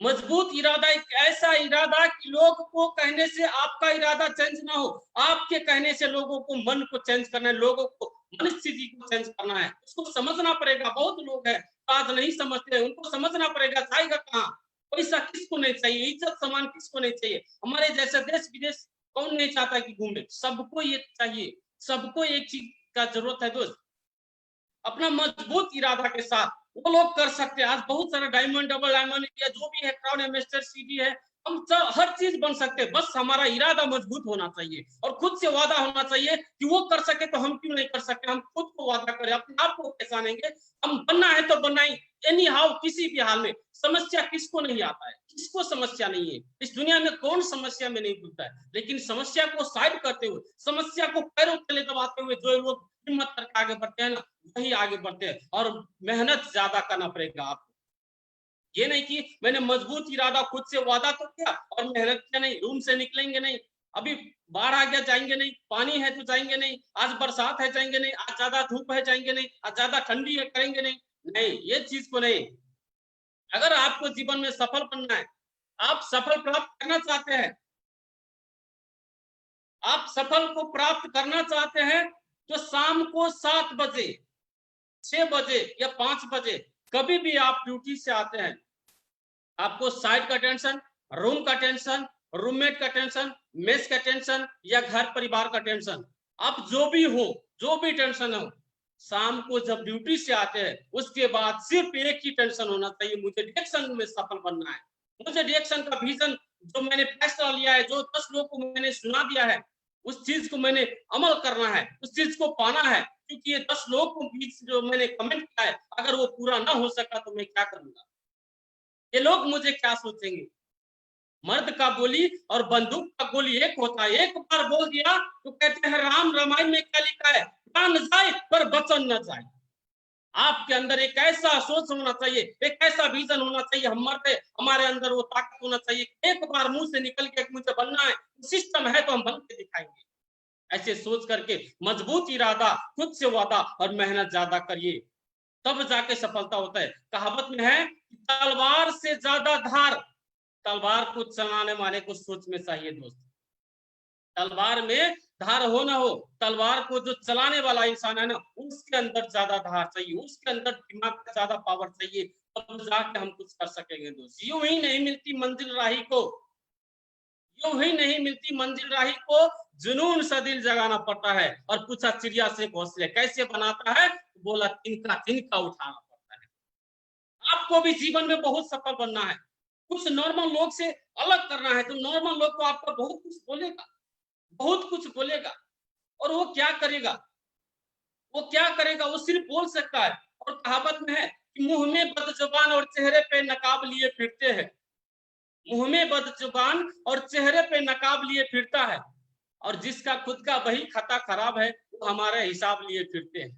मजबूत इरादा एक ऐसा इरादा कि लोग को कहने से आपका इरादा चेंज ना हो, आपके कहने से लोगों को मन को चेंज करना है, लोगों को मनस्थिति को चेंज करना है। उसको समझना पड़ेगा। बहुत लोग हैं आज नहीं समझते, उनको समझना पड़ेगा। जाएगा कहाँ, पैसा किसको नहीं चाहिए, इज्जत सम्मान किसको नहीं चाहिए। हमारे जैसे देश विदेश कौन नहीं चाहता कि घूमे, सबको ये चाहिए, सबको एक चीज का जरूरत है दोस्त, अपना मजबूत इरादा के साथ वो लोग कर सकते हैं। आज बहुत सारा डायमंड, डबल डायमंड या जो भी है, क्राउन एम्बेसडर, सीडी है, हम सब हर चीज बन सकते हैं। बस हमारा इरादा मजबूत होना चाहिए और खुद से वादा होना चाहिए कि वो कर सके तो हम क्यों नहीं कर सकते। हम खुद को वादा करें, अपने आप को पहचानेंगे, हम बनना है तो बनना ही, एनी हाउ, किसी भी हाल में। समस्या किसको नहीं आता है, किसको समस्या नहीं है इस दुनिया में, कौन समस्या में नहीं घुसता है। लेकिन समस्या को साइड करते हुए, समस्या को पैरों तले दबाते हुए जो लोग हिम्मत करके आगे बढ़ते हैं ना, वही आगे बढ़ते हैं। और मेहनत ज्यादा करना पड़ेगा आपको। ये नहीं कि मैंने मजबूत इरादा, खुद से वादा तो किया और मेहनत किया नहीं, रूम से निकलेंगे नहीं, अभी बाढ़ आ गया जाएंगे नहीं, पानी है तो जाएंगे नहीं, आज बरसात है जाएंगे नहीं, आज ज्यादा धूप है जाएंगे नहीं, आज ज्यादा ठंडी है करेंगे नहीं। नहीं, ये चीज को नहीं। अगर आपको जीवन में सफल बनना है, आप सफल प्राप्त करना चाहते हैं, आप सफल को प्राप्त करना चाहते हैं, तो शाम को 7 बजे, 6 बजे या 5 बजे कभी भी आप ड्यूटी से आते हैं, आपको साइट का टेंशन, रूम का टेंशन, रूममेट का टेंशन, मेस का टेंशन या घर परिवार का टेंशन, आप जो भी हो, जो भी टेंशन हो, शाम को जब ड्यूटी से आते हैं उसके बाद सिर्फ एक ही टेंशन होना चाहिए, मुझे डिएक्शन में सफल बनना है। मुझे डिएक्शन का विजन जो मैंने फैसला लिया है, जो 10 लोगों को मैंने सुना दिया है, उस चीज को मैंने अमल करना है, उस चीज को पाना है। क्योंकि ये 10 लोगों को बीच जो मैंने कमेंट किया है, अगर वो पूरा ना हो सका तो मैं क्या करूंगा, ये लोग मुझे क्या सोचेंगे। मर्द का बोली और बंदूक का गोली एक होता है, एक बार बोल दिया तो कहते हैं राम रामायण में क्या लिखा है, प्राण जाए पर वचन न जाए। आपके अंदर एक ऐसा सोच होना चाहिए, एक ऐसा विजन होना चाहिए, हम मर्द हमारे अंदर वो ताकत होना चाहिए, एक बार मुंह से निकल के मुझे बनना है, सिस्टम है तो हम बन के दिखाएंगे। ऐसे सोच करके मजबूत इरादा, खुद से वादा और मेहनत ज्यादा करिए, तब जाके सफलता होता है। कहावत में है कि तलवार से ज्यादा धार तलवार को चलाने वाले को सोच में चाहिए दोस्त। तलवार में धार हो ना हो, तलवार को जो चलाने वाला इंसान है ना, उसके अंदर ज्यादा धार चाहिए, उसके अंदर दिमाग का ज्यादा पावर चाहिए, तब जाके हम कुछ कर सकेंगे दोस्त। यूं ही नहीं मिलती मंजिल राही को, यूं ही नहीं मिलती मंजिल राही को, जुनून सा दिल जगाना पड़ता है। और पूछा चिड़िया से घोंसले कैसे बनाता है, बोला तिनका तिनका उठाना पड़ता है। आपको भी जीवन में बहुत सफल बनना है, कुछ नॉर्मल लोग से अलग करना है, तो नॉर्मल लोग को आपका बहुत कुछ बोलेगा, बहुत कुछ बोलेगा, और वो क्या करेगा, वो क्या करेगा, वो सिर्फ बोल सकता है। और कहावत में है कि मुंह में बदजुबान और चेहरे पे नकाब लिए फिरते हैं, मुंह में बदजुबान और चेहरे पे नकाब लिए फिरता है, और जिसका खुद का वही खाता खराब है वो हमारा हिसाब लिए फिरते हैं।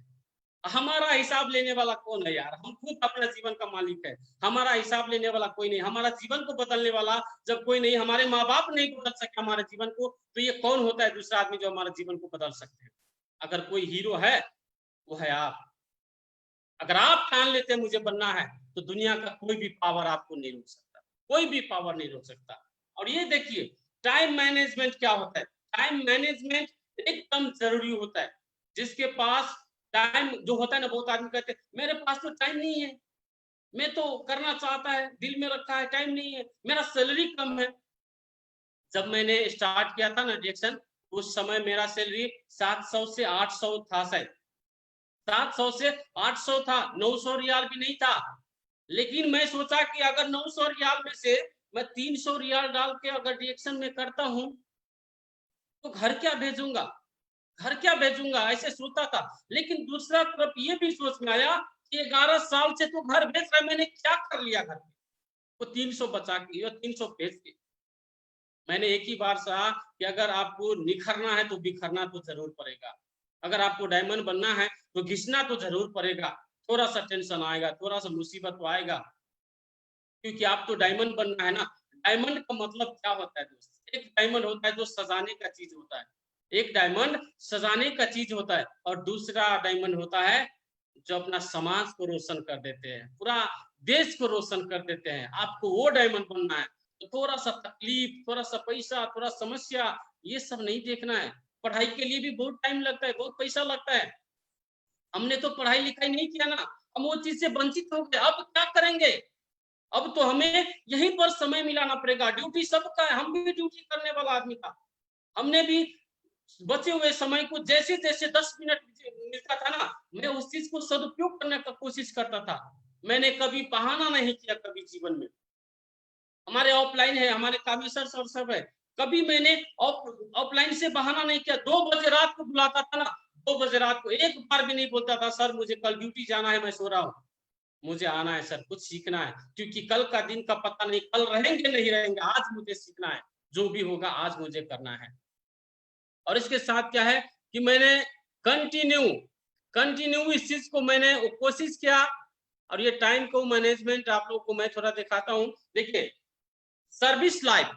हमारा हिसाब लेने वाला कौन है यार, हम खुद अपने जीवन का मालिक है, हमारा हिसाब लेने वाला कोई नहीं, हमारा जीवन को बदलने वाला जब कोई नहीं, हमारे माँ बाप नहीं बदल सके हमारे जीवन को, तो ये कौन होता है दूसरा आदमी जो हमारे जीवन को बदल सकते हैं। अगर कोई हीरो है वो है आप। अगर आप ठान लेते हैं मुझे बनना है, तो दुनिया का कोई भी पावर आपको नहीं रोक सकता, कोई भी पावर नहीं रोक सकता। और ये देखिए टाइम मैनेजमेंट क्या होता है, टाइम मैनेजमेंट एकदम जरूरी होता है। जिसके पास टाइम जो होता है ना, बहुत आदमी कहते हैं मेरे पास तो टाइम नहीं है, मैं तो करना चाहता है, दिल में रखा है, टाइम नहीं है, मेरा सैलरी कम है। जब मैंने स्टार्ट किया था ना डिएक्शन, उस समय मेरा सैलरी 700 से 800 था शायद, 700 से 800 था, 900 रियाल भी नहीं था। लेकिन मैं सोचा कि अगर 900 रियाल में से मैं 300 रियाल डाल के अगर डीएक्शन में करता हूं तो घर क्या भेजूंगा, घर क्या भेजूंगा, ऐसे सोचता था। लेकिन दूसरा तरफ ये भी सोच में आया कि 11 साल से तो घर भेज रहा है, मैंने क्या कर लिया घर पे, वो 300 बचा के और 300 भेज के। मैंने एक ही बार कहा कि अगर आपको निखरना है तो बिखरना तो जरूर पड़ेगा, अगर आपको डायमंड बनना है तो घिसना तो जरूर पड़ेगा। थोड़ा सा टेंशन आएगा, थोड़ा सा मुसीबत तो आएगा, क्योंकि आप तो डायमंड बनना है ना। डायमंड का मतलब क्या होता है दोस्त? एक डायमंड होता है जो सजाने का चीज होता है, एक डायमंड सजाने का चीज होता है, और दूसरा डायमंड होता है जो अपना समाज को रोशन कर देते हैं, पूरा देश को रोशन कर देते हैं। आपको वो डायमंड बनना है तो थोड़ा सा तकलीफ, थोड़ा सा पैसा, थोड़ा समस्या, ये सब नहीं देखना है। पढ़ाई के लिए भी बहुत टाइम लगता है, बहुत पैसा लगता है। हमने तो पढ़ाई लिखाई नहीं किया ना, हम वो चीज से वंचित हो गए। अब क्या करेंगे? अब तो हमें यहीं पर समय मिलाना पड़ेगा। ड्यूटी सबका है, हम भी ड्यूटी करने वाला आदमी था। हमने भी बचे हुए समय को जैसे जैसे 10 मिनट मिलता था ना, मैं उस चीज को सदुपयोग करने का कोशिश करता था। मैंने कभी बहाना नहीं किया कभी जीवन में। हमारे ऑफलाइन है, हमारे कामेश्वर सर सब है, कभी मैंने ऑफलाइन से बहाना नहीं किया। 2 बजे रात को बुलाता था ना, 2 बजे रात को एक बार भी नहीं बोलता था सर मुझे कल ड्यूटी जाना है, मैं सो रहा हूँ, मुझे आना है सर, कुछ सीखना है, क्योंकि कल का दिन का पता नहीं, कल रहेंगे नहीं रहेंगे, आज मुझे सीखना है, जो भी होगा आज मुझे करना है। और इसके साथ क्या है कि मैंने कंटिन्यू कंटिन्यू इस चीज को मैंने कोशिश किया। और ये टाइम को मैनेजमेंट आप लोगों को मैं थोड़ा दिखाता हूँ। देखिए, सर्विस लाइफ,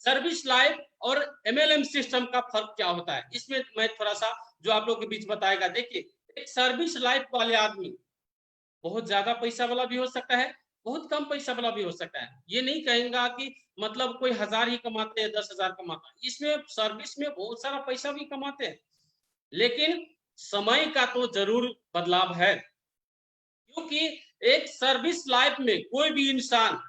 सर्विस लाइफ और एमएलएम सिस्टम का फर्क क्या होता है, इसमें मैं थोड़ा सा जो आप लोगों के बीच बताएगा। देखिए, एक सर्विस लाइफ वाले आदमी बहुत ज्यादा पैसा वाला भी हो सकता है, बहुत कम पैसा वाला भी हो सकता है। ये नहीं कहेंगे कि मतलब कोई 1000 ही कमाते हैं, 10,000 कमाता है। इसमें सर्विस में बहुत सारा पैसा भी कमाते हैं, लेकिन समय का तो जरूर बदलाव है। क्योंकि एक सर्विस लाइफ में कोई भी इंसान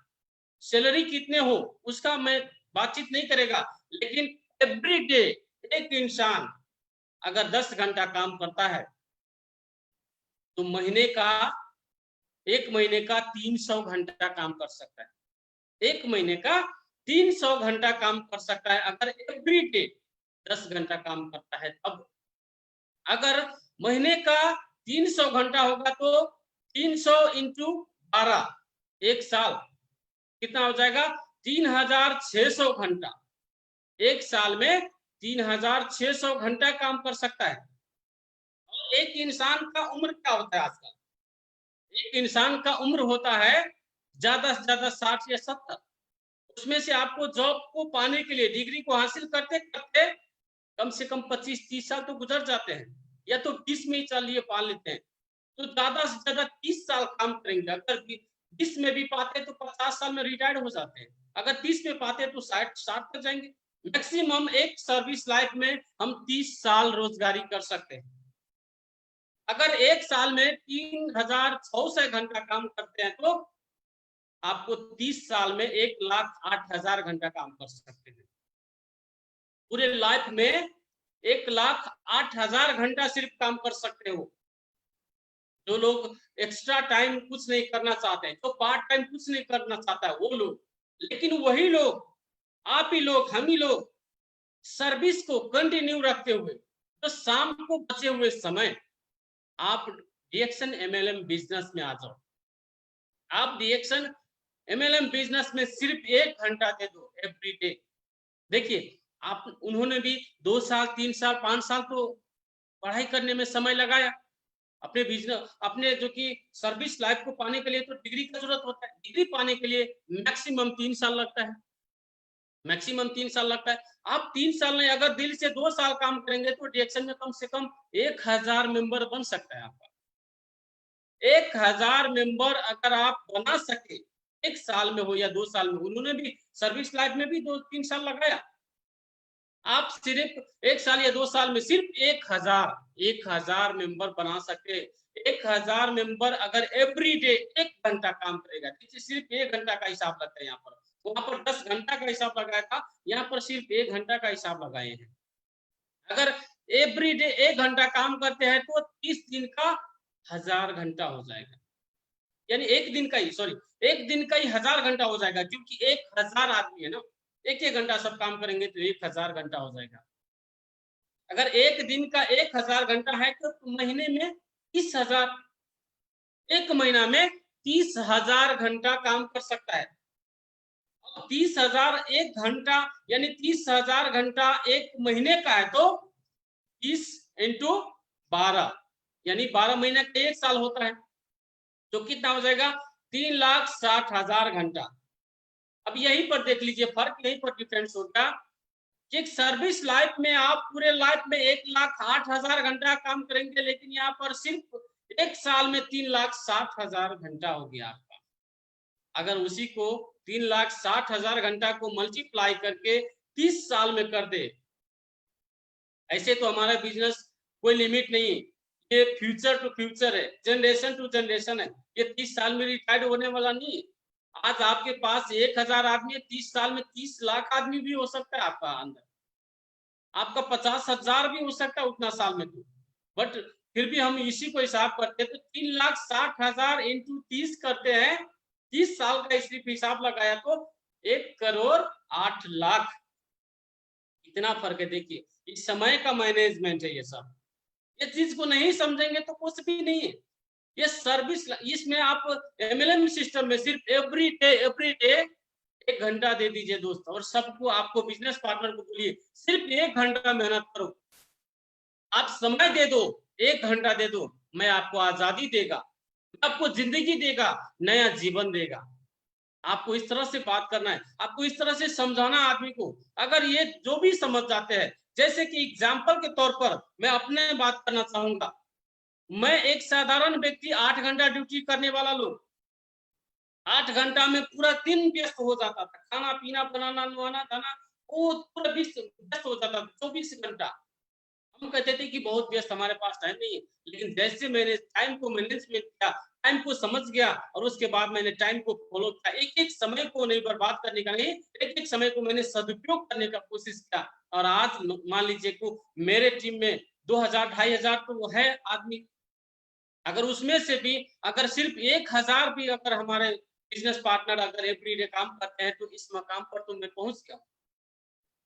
सैलरी कितने हो उसका मैं बातचीत नहीं करेगा, लेकिन एवरी डे एक इंसान अगर 10 घंटा काम करता है तो एक महीने का 300 घंटा काम कर सकता है। एक महीने का 300 घंटा काम कर सकता है अगर एवरी डे 10 घंटा काम करता है। तब अगर महीने का 300 घंटा होगा तो 300 इंटू 12, एक साल कितना हो जाएगा? 3600 घंटा। एक साल में 3600 घंटा काम कर सकता है। और एक इंसान का उम्र क्या होता है आजकल? एक इंसान का उम्र होता है ज्यादा से ज्यादा 60 या 70। उसमें से आपको जॉब को पाने के लिए, डिग्री को हासिल करते करते कम से कम 25-30 साल तो गुजर जाते हैं, या तो 20 में ही चलिए पाल लेते हैं, तो ज्यादा से ज्यादा 30 साल काम करेंगे। अगर 20 में भी पाते तो 50 साल में रिटायर्ड हो जाते हैं, अगर 30 में पाते तो 60 तक जाएंगे। मैक्सिमम एक सर्विस लाइफ में हम 30 साल रोजगारी कर सकते हैं। अगर एक साल में 3600 घंटा काम करते हैं तो आपको 30 साल में 1,08,000 घंटा काम कर सकते हैं। पूरे लाइफ में 1,08,000 घंटा सिर्फ काम कर सकते हो। जो लोग एक्स्ट्रा टाइम कुछ नहीं करना चाहते हैं, जो पार्ट टाइम कुछ नहीं करना चाहता है वो लोग, लेकिन वही लोग, आप ही लोग, हम ही लोग सर्विस को कंटिन्यू रखते हुए तो शाम को बचे हुए समय आप डीएक्शन एमएलएम बिजनेस में आ जाओ। आप डीएक्शन एमएलएम बिजनेस में सिर्फ 1 घंटा दे दो एवरी डे। देखिए, आप उन्होंने भी 2 साल, 3 साल, 5 साल तो पढ़ाई करने में समय लगाया। अपने बिजनेस, अपने जो कि सर्विस लाइफ को पाने के लिए तो डिग्री का जरूरत होता है। डिग्री पाने के लिए मैक्सिमम 3 साल लगता है, मैक्सिमम 3 साल लगता है। आप 3 साल नहीं, अगर दिल से 2 साल काम करेंगे तो डीएक्शन में कम से कम 1000 मेंबर बन सकता है आपका। 1000 मेंबर अगर आप बना सके 1 साल में हो या 2 साल में, उन्होंने भी सर्विस लाइफ में भी 2-3 साल लगाया। आप सिर्फ 1 साल या 2 साल में सिर्फ 1000 मेंबर बना सके। 1000 मेंबर अगर एवरी डे 1 घंटा काम करेगा, सिर्फ 1 घंटा का हिसाब लगता है यहाँ पर, वहां पर 10 घंटा का हिसाब लगाया था, यहाँ पर सिर्फ 1 घंटा का हिसाब लगाए हैं। अगर एवरी डे 1 घंटा काम करते हैं तो 30 दिन का 1000 घंटा हो जाएगा। यानी एक दिन का ही 1000 घंटा हो जाएगा, क्योंकि 1000 आदमी है ना, एक घंटा सब काम करेंगे तो 1000 घंटा हो जाएगा। अगर एक दिन का 1000 घंटा है तो महीने में 30,000, एक महीना में 30,000 घंटा काम कर सकता है। 30,000 एक घंटा यानी 30,000 घंटा एक महीने का है, तो 30 इंटू 12 यानी 12 महीने का 1 साल होता है, तो कितना हो जाएगा 3,60,000 घंटा। अब यहीं पर देख लीजिए फर्क, यहीं पर डिफरेंस होगा कि एक सर्विस लाइफ में आप पूरे लाइफ में 1,08,000 घंटा काम करेंगे, लेकिन यहाँ पर सिर्फ 1 साल में 3,60,000 घंटा हो गया आपका। अगर उसी को 3,60,000 घंटा को मल्टीप्लाई करके 30 साल में कर दे, ऐसे तो हमारा बिजनेस कोई लिमिट नहीं, ये फ्यूचर टू फ्यूचर है, जनरेशन टू जनरेशन है, ये 30 साल में रिटायर्ड होने वाला नहीं है। आज आपके पास 1,000 आदमी है, 30 साल में 30 लाख आदमी भी हो सकता है आपका अंदर, आपका 50,000 भी हो सकता है उतना साल में तो। बट फिर भी हम इसी को हिसाब करते हैं तो 3,60,000 इंटू 30 करते हैं, 30 साल का सिर्फ हिसाब लगाया तो 1,08,00,000। इतना फर्क है। देखिए इस समय का मैनेजमेंट है ये सब, ये चीज को नहीं समझेंगे तो कुछ भी नहीं है। ये सर्विस, इसमें आप MLM सिस्टम में सिर्फ एवरी डे 1 घंटा दे दीजिए दोस्त, और सबको, आपको बिजनेस पार्टनर को बोलिए सिर्फ 1 घंटा मेहनत करो, आप समय दे दो, 1 घंटा दे दो, मैं आपको आजादी देगा, आपको जिंदगी देगा, नया जीवन देगा। आपको इस तरह से बात करना है, आपको इस तरह से समझाना आदमी को। अगर ये जो भी समझ जाते हैं, जैसे कि एग्जाम्पल के तौर पर मैं अपने बात करना चाहूंगा, मैं एक साधारण व्यक्ति 8 घंटा ड्यूटी करने वाला लोग, 8 घंटा में पूरा दिन व्यस्त हो जाता था, खाना पीना बनाना नहाना धोना वो पूरा व्यस्त हो जाता था 24 घंटा। हम कहते थे कि बहुत व्यस्त, हमारे पास टाइम नहीं है, लेकिन जैसे मैंने टाइम को मैनेजमेंट किया, टाइम को समझ गया, और उसके बाद मैंने टाइम को फॉलो किया, एक समय को नहीं बर्बाद करने का नहीं, एक समय को मैंने सदुपयोग करने का कोशिश किया, और आज मान लीजिए को मेरे टीम में 2,000 2,500 तो है आदमी, अगर उसमें से भी अगर सिर्फ 1,000 भी अगर हमारे बिजनेस पार्टनर अगर एवरीडे काम करते हैं तो इस मकाम पर तो मैं पहुंच गया।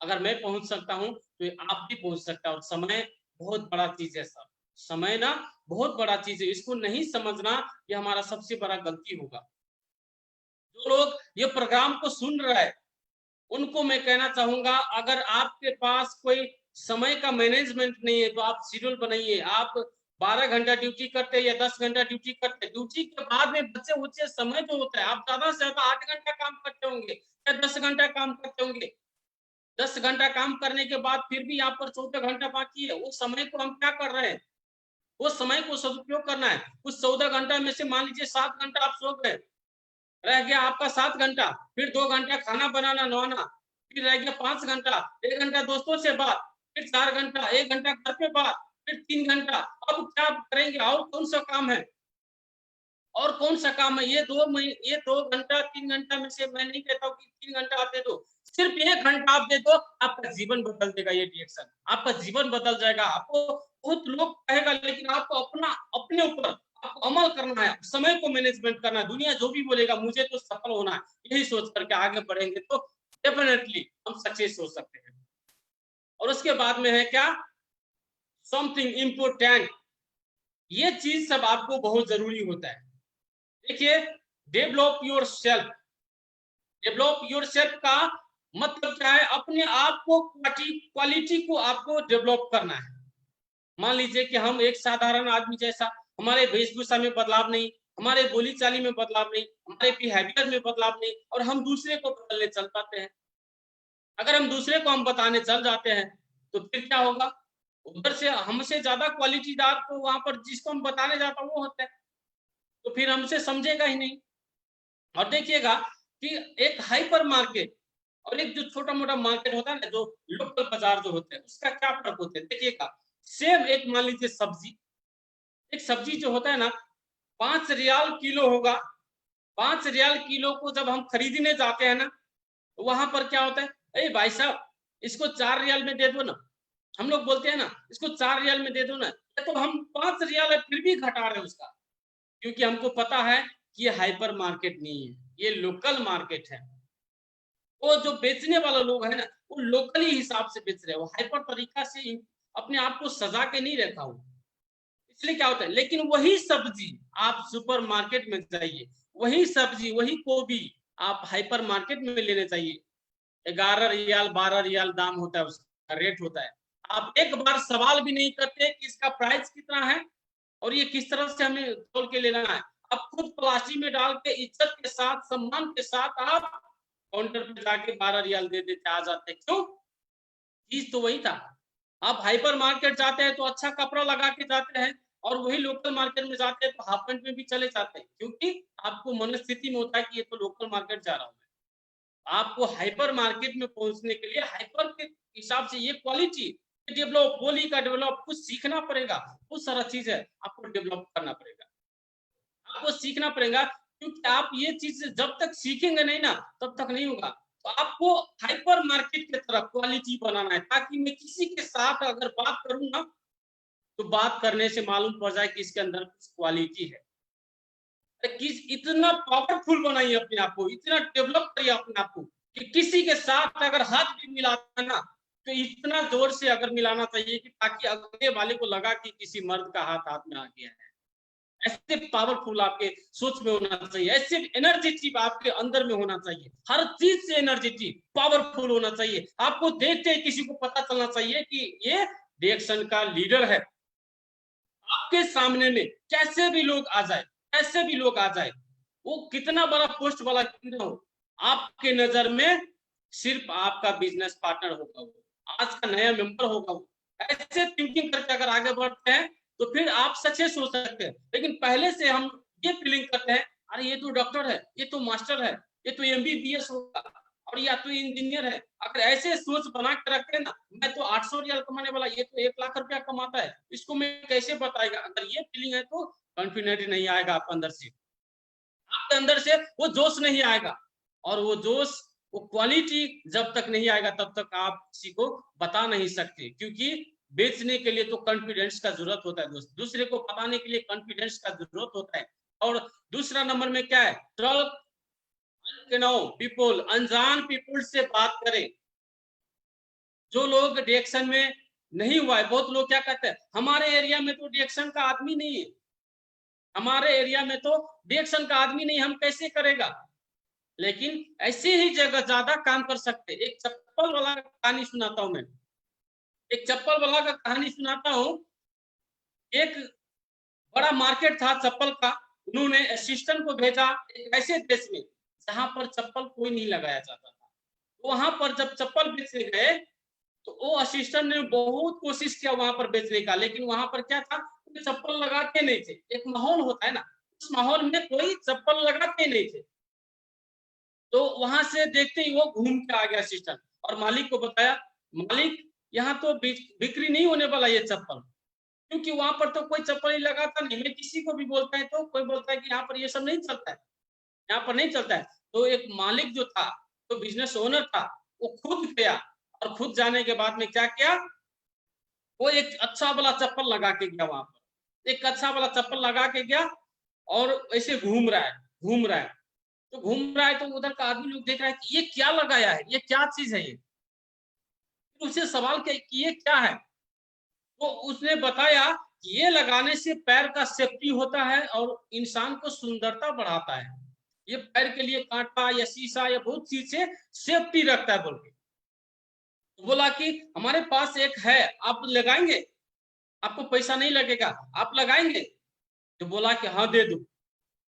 अगर मैं पहुंच सकता हूं तो आप भी पहुंच सकता है। और समय बहुत बड़ा चीज है सर, समय ना बहुत बड़ा चीज है, इसको नहीं समझना ये हमारा सबसे बड़ा गलती होगा। जो लोग ये प्रोग्राम को सुन रहे हैं उनको मैं कहना चाहूंगा, अगर आपके पास कोई समय का मैनेजमेंट नहीं है तो आप शेड्यूल बनाइए। आप 12 घंटा ड्यूटी करते हैं या 10 घंटा ड्यूटी करते हैं, ड्यूटी के बाद में बचे उचे समय जो होता है, आप ज्यादा से ज्यादा 8 घंटा काम करते होंगे या 10 घंटा काम करते होंगे। 10 घंटा काम करने के बाद फिर भी यहाँ पर 14 घंटा बाकी है, उस समय को हम क्या कर रहे हैं, उस समय को सदुपयोग करना है। उस 14 घंटा में से मान लीजिए 7 घंटा आप सो गए, रह गया आपका 7 घंटा, फिर 2 घंटा खाना बनाना नहाना, फिर रह गया 5 घंटा, 1 घंटा दोस्तों से बात, फिर 4 घंटा, 1 घंटा घर पे बात, फिर 3 घंटा। अब क्या करेंगे, और कौन सा काम है, और कौन सा काम है, ये 2 घंटा 3 घंटा में से मैं नहीं कहता हूँ कि 3 घंटा आप दे दो, सिर्फ 1 घंटा आप दे दो, आपका जीवन बदल देगा। ये डिएक्शन आपका जीवन बदल जाएगा। आपको बहुत लोग कहेगा, लेकिन आपको अपने ऊपर आपको अमल करना है, समय को मैनेजमेंट करना है। दुनिया जो भी बोलेगा मुझे तो सफल होना है, यही सोच करके आगे बढ़ेंगे तो डेफिनेटली हम सक्सेस हो सकते हैं। और उसके बाद में है क्या, समथिंग इम्पोर्टेंट, ये चीज सब आपको बहुत जरूरी होता है। देखिए develop your self, develop your self का मतलब क्या है, अपने आप को क्वालिटी को आपको डेवलप करना है। मान लीजिए कि हम एक साधारण आदमी जैसा, हमारे वेशभूषा में बदलाव नहीं, हमारे बोली चाली में बदलाव नहीं, हमारे बिहेवियर में बदलाव नहीं, और हम दूसरे को बदलने चल पाते हैं। अगर हम दूसरे को हम बताने चल जाते हैं तो फिर क्या होगा, उधर से हमसे ज्यादा क्वालिटीदार तो वहां पर जिसको हम बताने जाता वो होता है, तो फिर हमसे समझेगा ही नहीं। और देखिएगा कि एक हाइपर मार्केट और एक जो छोटा मोटा मार्केट होता है ना, जो लोकल बाजार जो होते हैं, उसका क्या फर्क होता है। देखिएगा सेम एक मान लीजिए सब्जी, एक सब्जी जो होता है ना 5 रियाल किलो होगा, 5 रियाल किलो को जब हम खरीदने जाते हैं ना, तो वहां पर क्या होता है, अरे भाई साहब इसको 4 रियाल में दे दो ना, हम लोग बोलते हैं ना इसको 4 रियाल में दे दो ना, तो हम 5 रियाल है फिर भी घटा रहे हैं उसका, क्योंकि हमको पता है कि ये हाइपर मार्केट नहीं है, ये लोकल मार्केट है। वो जो बेचने वाले लोग है ना, वो लोकली हिसाब से बेच रहे हैं, वो हाइपर तरीका से अपने आप को सजा के नहीं रखा हो। इसलिए क्या होता है, लेकिन वही सब्जी आप सुपर मार्केट में जाइए, वही सब्जी वही गोभी आप हाइपर मार्केट में लेने चाहिए। 11 रियाल 12 रियाल दाम होता है, उसका रेट होता है। आप एक बार सवाल भी नहीं करते कि इसका प्राइस कितना है और ये किस तरह से हमें तोल के लेना है। आप खुद प्लास्टिक में डाल के इज्जत के साथ सम्मान के साथ आप काउंटर पे जाके 12 रियाल दे देते आ जाते। क्यों? चीज तो वही था। आप हाइपर मार्केट जाते हैं तो अच्छा कपड़ा लगा के जाते हैं, और वही लोकल मार्केट में जाते हैं तो हाफ पैंट में भी चले जाते हैं, क्योंकि आपको मनस्थिति में होता है कि ये तो लोकल मार्केट जा रहा हूँ। आपको हाइपर मार्केट में पहुंचने के लिए हाइपर के हिसाब से ये क्वालिटी डेवलप, बोली का डेवलप, कुछ सीखना पड़ेगा। बहुत सारा चीज है आपको डेवलप करना पड़ेगा, आपको सीखना पड़ेगा, क्योंकि आप ये चीज जब तक सीखेंगे नहीं ना तब तक नहीं होगा। तो आपको हाइपर मार्केट की तरफ क्वालिटी बनाना है, ताकि मैं किसी के साथ अगर बात करूंगा तो बात करने से मालूम पड़ जाए कि इसके अंदर कुछ क्वालिटी है। किस इतना पावरफुल बनाइए अपने आप को, इतना डेवलप करिए अपने आप को कि किसी के साथ अगर हाथ भी मिलाना ना तो इतना जोर से अगर मिलाना चाहिए कि ताकि अगले वाले को लगा कि किसी मर्द का हाथ हाथ में आ गया है। ऐसे पावरफुल आपके सोच में होना चाहिए, ऐसे एनर्जेटिक आपके अंदर में होना चाहिए, हर चीज से एनर्जेटिक पावरफुल होना चाहिए। आपको देखते ही किसी को पता चलना चाहिए कि ये रिएक्शन का लीडर है। आपके सामने में कैसे भी लोग आ जाए, कैसे भी लोग आ जाए, वो कितना बड़ा पोस्ट वाला क्यों ना हो, आपके नजर में सिर्फ आपका बिजनेस पार्टनर होगा, वो आज का नया मेंबर होगा। वो ऐसे थिंकिंग करके अगर आगे बढ़ते हैं तो फिर आप सक्सेस हो सकते हैं। लेकिन पहले से हम ये फीलिंग करते हैं, अरे ये तो डॉक्टर है, ये तो मास्टर है, ये तो एमबीबीएस होगा, और या तो इंजीनियर है। अगर ऐसे सोच बना के रखे ना, मैं तो 800 रियाल कमाने वाला, ये तो 1 लाख रुपया कमाता है, इसको मैं कैसे बताएगा। अगर ये फीलिंग है तो कॉन्फिडेंट नहीं आएगा आपके अंदर से, आपके अंदर से वो जोश नहीं आएगा। और वो जोश, वो क्वालिटी जब तक नहीं आएगा तब तक आप किसी को बता नहीं सकते, क्योंकि बेचने के लिए तो कॉन्फिडेंस का जरूरत होता है दोस्त, दूसरे को बताने के लिए कॉन्फिडेंस का जरूरत होता है। और दूसरा नंबर में क्या है, ट्रस्ट पीपल, अनजान पीपल से बात करें। जो लोग रिएक्शन में नहीं हुआ है, बहुत लोग क्या कहते हैं, हमारे एरिया में तो रिएक्शन का आदमी नहीं है, हमारे एरिया में तो रिएक्शन का आदमी नहीं, हम कैसे करेगा। लेकिन ऐसे ही जगह ज्यादा काम कर सकते। एक चप्पल वाला का कहानी सुनाता हूं मैं, एक चप्पल वाला का कहानी सुनाता हूं। एक बड़ा मार्केट था चप्पल का, उन्होंने असिस्टेंट को भेजा एक ऐसे देश में जहां पर चप्पल कोई नहीं लगाया जाता था। वहां पर जब चप्पल बेचने गए तो वो असिस्टेंट ने बहुत कोशिश किया वहां पर बेचने का, लेकिन वहां पर क्या था, चप्पल लगाते नहीं थे। एक माहौल होता है ना, उस माहौल में कोई चप्पल लगाते नहीं थे। तो वहां से देखते ही वो घूम के आ गया असिस्टेंट, और मालिक को बताया, मालिक यहाँ तो बिक्री नहीं होने वाला ये चप्पल, क्योंकि वहां पर तो कोई चप्पल ही लगाता नहीं। मैं किसी को भी बोलता है तो कोई बोलता है कि यहाँ पर ये सब नहीं चलता है, यहाँ पर नहीं चलता है। तो एक मालिक जो था, तो बिजनेस ओनर था, वो खुद गया, और खुद जाने के बाद में क्या किया, वो एक अच्छा वाला चप्पल लगा के गया वहां पर, एक अच्छा वाला चप्पल लगा के गया, और ऐसे घूम रहा है, घूम रहा है। तो घूम रहा है तो उधर का आदमी लोग देख रहा है कि ये क्या लगाया है, ये क्या चीज है ये। तो उससे सवाल किया कि ये क्या है, तो उसने बताया कि ये लगाने से पैर का सेफ्टी होता है और इंसान को सुंदरता बढ़ाता है। ये पैर के लिए कांटा या शीशा या बहुत चीज से सेफ्टी रखता है बोल के। तो बोला कि हमारे पास एक है, आप लगाएंगे, आपको पैसा नहीं लगेगा, आप लगाएंगे। तो बोला कि हाँ दे दो,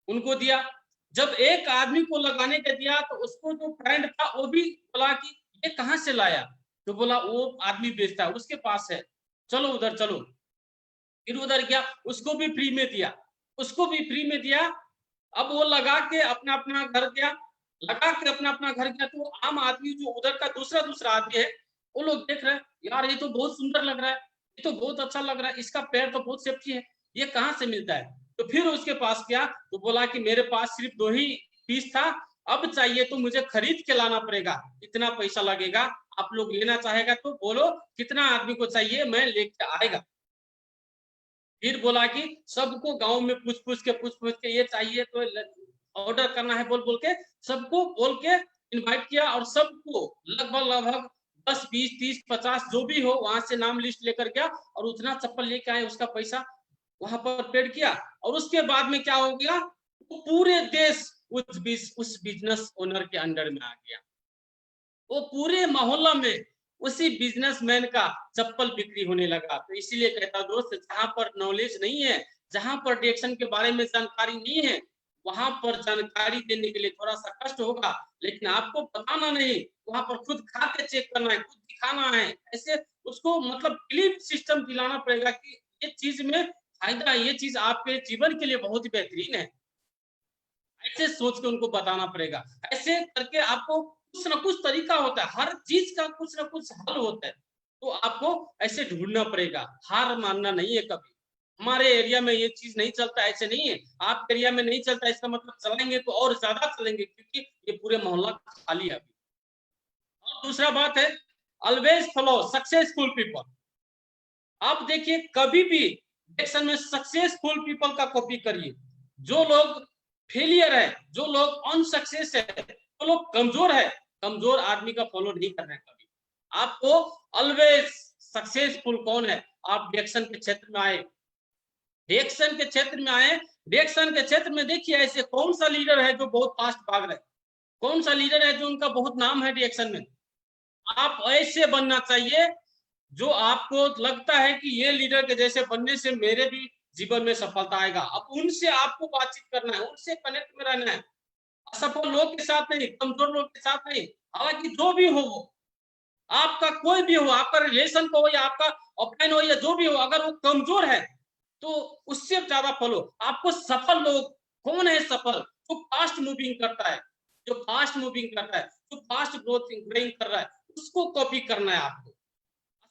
उनको दिया। जब एक आदमी को लगाने के दिया तो उसको जो फ्रेंड था वो भी बोला कि ये कहाँ से लाया, तो बोला वो आदमी बेचता है, उसके पास है, चलो उधर चलो। फिर उधर गया, उसको भी फ्री में दिया, उसको भी फ्री में दिया। अब वो लगा के अपना अपना घर गया, लगा के अपना अपना घर गया। तो आम आदमी जो उधर का दूसरा दूसरा आदमी है, वो लोग देख रहे हैं, यार ये तो बहुत सुंदर लग रहा है, ये तो बहुत अच्छा लग रहा है, इसका पैर तो बहुत सेफ्टी है, ये कहाँ से मिलता है। तो फिर उसके पास गया तो बोला कि मेरे पास सिर्फ 2 ही पीस था, अब चाहिए तो मुझे खरीद के लाना पड़ेगा, इतना पैसा लगेगा, आप लोग लेना चाहेगा तो बोलो कितना आदमी को चाहिए, मैं लेके आएगा। फिर बोला कि सबको गांव में पूछ पूछ के ये चाहिए तो ऑर्डर करना है बोल बोल के सबको बोल के इनवाइट किया, और सबको लगभग 10 20 30 50 जो भी हो वहां से नाम लिस्ट लेकर गया और उतना चप्पल लेके आए, उसका पैसा वहां पर पेड किया। और उसके बाद में क्या हो गया, वो पूरे देश उस बिजनेस ओनर के अंडर में आ गया। वो पूरे मोहल्ला में उसी बिजनेसमैन का चप्पल बिक्री होने लगा। तो इसीलिए कहता दोस्त, जहां पर नॉलेज नहीं है, जहां पर डिएक्शन के बारे में जानकारी नहीं है, वहां पर जानकारी देने के लिए थोड़ा सा कष्ट होगा, लेकिन आपको बताना नहीं, वहां पर खुद खा के चेक करना है, खुद दिखाना है। ऐसे उसको मतलब बिलीफ सिस्टम दिलाना पड़ेगा कि ये चीज में फायदा है, ये चीज आपके जीवन के लिए बहुत ही बेहतरीन है। ऐसे सोच के उनको बताना पड़ेगा। ऐसे करके आपको कुछ ना कुछ तरीका होता है, हर चीज का कुछ ना कुछ हल होता है, तो आपको ऐसे ढूंढना पड़ेगा। हार मानना नहीं है कभी। हमारे एरिया में ये चीज नहीं चलता, ऐसे नहीं है। आप एरिया में नहीं चलता इसका मतलब चलेंगे तो और ज्यादा चलेंगे, क्योंकि ये पूरे मोहल्ला खाली है अभी। और दूसरा बात है, ऑलवेज फॉलो सक्सेसफुल पीपल। आप देखिए कभी भी डिएक्शन में सक्सेसफुल पीपल का कॉपी करिए। जो लोग फेलियर है, जो लोग अनसक्सेस है, जो लोग कमजोर है, कमजोर आदमी का फॉलो नहीं करना है कभी। आपको ऑलवेज सक्सेसफुल कौन है, आप डिएक्शन के क्षेत्र में आए, डिएक्शन के क्षेत्र में आए, डिएक्शन के क्षेत्र में देखिए ऐसे कौन सा लीडर है जो बहुत फास्ट भाग रहे, कौन सा लीडर है जो उनका बहुत नाम है डिएक्शन में। आप ऐसे बनना चाहिए जो आपको लगता है कि ये लीडर के जैसे बनने से मेरे भी जीवन में सफलता आएगा। अब उनसे आपको बातचीत करना है, उनसे कनेक्ट में रहना है, असफल लोग के साथ नहीं, कमजोर लोग के साथ नहीं। हालांकि जो भी हो वो, आपका कोई भी हो, आपका रिलेशन को हो या आपका ऑफलाइन हो या जो भी हो, अगर वो कमजोर है तो उससे ज्यादा फॉलो। आपको सफल लोग कौन है, सफल जो फास्ट मूविंग करता है, जो फास्ट मूविंग करता है, जो फास्ट ग्रोइंग कर रहा है, उसको कॉपी करना है आपको।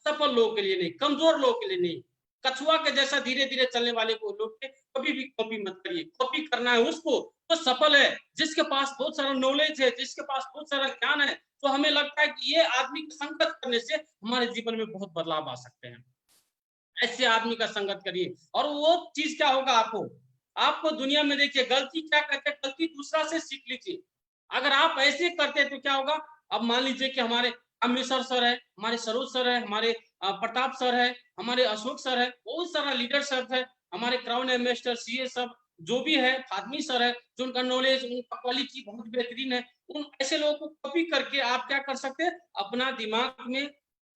सफल लोगों के लिए नहीं, कमजोर लोगों के लिए नहीं। कछुआ के जैसा धीरे धीरे चलने वाले को लोग के कभी भी कॉपी मत करिए। कॉपी करना है उसको जो सफल है, जिसके पास बहुत सारा नॉलेज है, जिसके पास बहुत सारा ज्ञान है, तो हमें लगता है कि ये आदमी की संगत करने से हमारे जीवन में बहुत बदलाव आ सकते हैं। ऐसे आदमी का संगत करिए, और वो चीज क्या होगा, आपको दुनिया में देखिए गलती क्या करते हैं, गलती दूसरा से सीख लीजिए। अगर आप ऐसे करते हैं तो क्या होगा, अब मान लीजिए कि हमारे अमृतसर सर है, हमारे सरोज सर है, हमारे प्रताप सर है, हमारे अशोक सर है, बहुत सारा लीडर सब है, हमारे क्राउन एम्बेसडर सीए सब जो भी है, फातमी सर है, जो उनका नॉलेज, उनका क्वालिटी बहुत बेहतरीन है। उन ऐसे लोगों को कॉपी करके आप क्या कर सकते हैं, अपना दिमाग में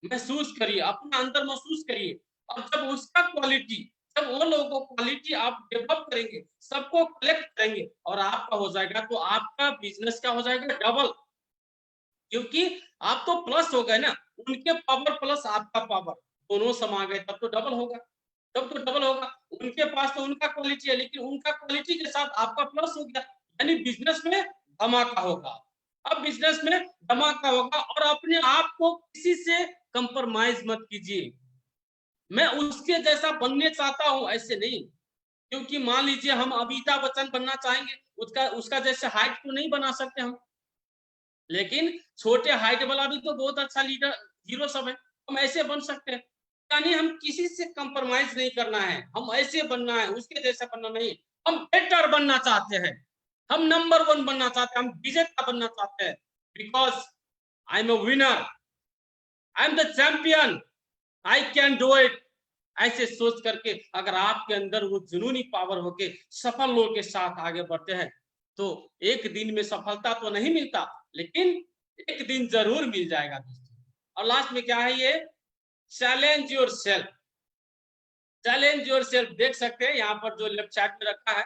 महसूस करिए, अपना अंदर महसूस करिए। और जब उसका क्वालिटी, जब वो लोगों को क्वालिटी आप डेवलप करेंगे, सबको कलेक्ट करेंगे और आपका हो जाएगा, तो आपका बिजनेस क्या हो जाएगा, डबल। क्योंकि आप तो प्लस हो गए ना, उनके पावर प्लस आपका पावर दोनों समा गए, तब तो डबल होगा, तब तो डबल होगा। उनके पास तो उनका क्वालिटी है, लेकिन उनका क्वालिटी के साथ आपका प्लस हो गया, यानी बिजनेस में धमाका होगा। अब बिजनेस में धमाका होगा, और अपने आप को किसी से कंप्रोमाइज मत कीजिए। मैं उसके जैसा बनने चाहता हूं, ऐसे नहीं। क्योंकि मान लीजिए हम अमिताभ बच्चन बनना चाहेंगे, उसका जैसे हाइट तो नहीं बना सकते हम, लेकिन छोटे हाइट वाला भी तो बहुत अच्छा लीडर हीरो सब है, हम ऐसे बन सकते हैं। यानी हम किसी से कंप्रोमाइज नहीं करना है, हम ऐसे बनना है, उसके जैसा बनना नहीं। हम बेटर बनना चाहते हैं, हम नंबर 1 बनना चाहते हैं, हम विजेता बनना चाहते हैं। Because I am a winner, I am the champion, I can do it. ऐसे सोच करके अगर आपके अंदर वो जुनूनी पावर होके सफल लोगों के साथ आगे बढ़ते हैं, तो एक दिन में सफलता तो नहीं मिलता, लेकिन एक दिन जरूर मिल जाएगा दोस्तों। और लास्ट में क्या है, ये challenge your self. Challenge your self देख सकते हैं यहाँ पर जो लेफ्ट साइड में रखा है।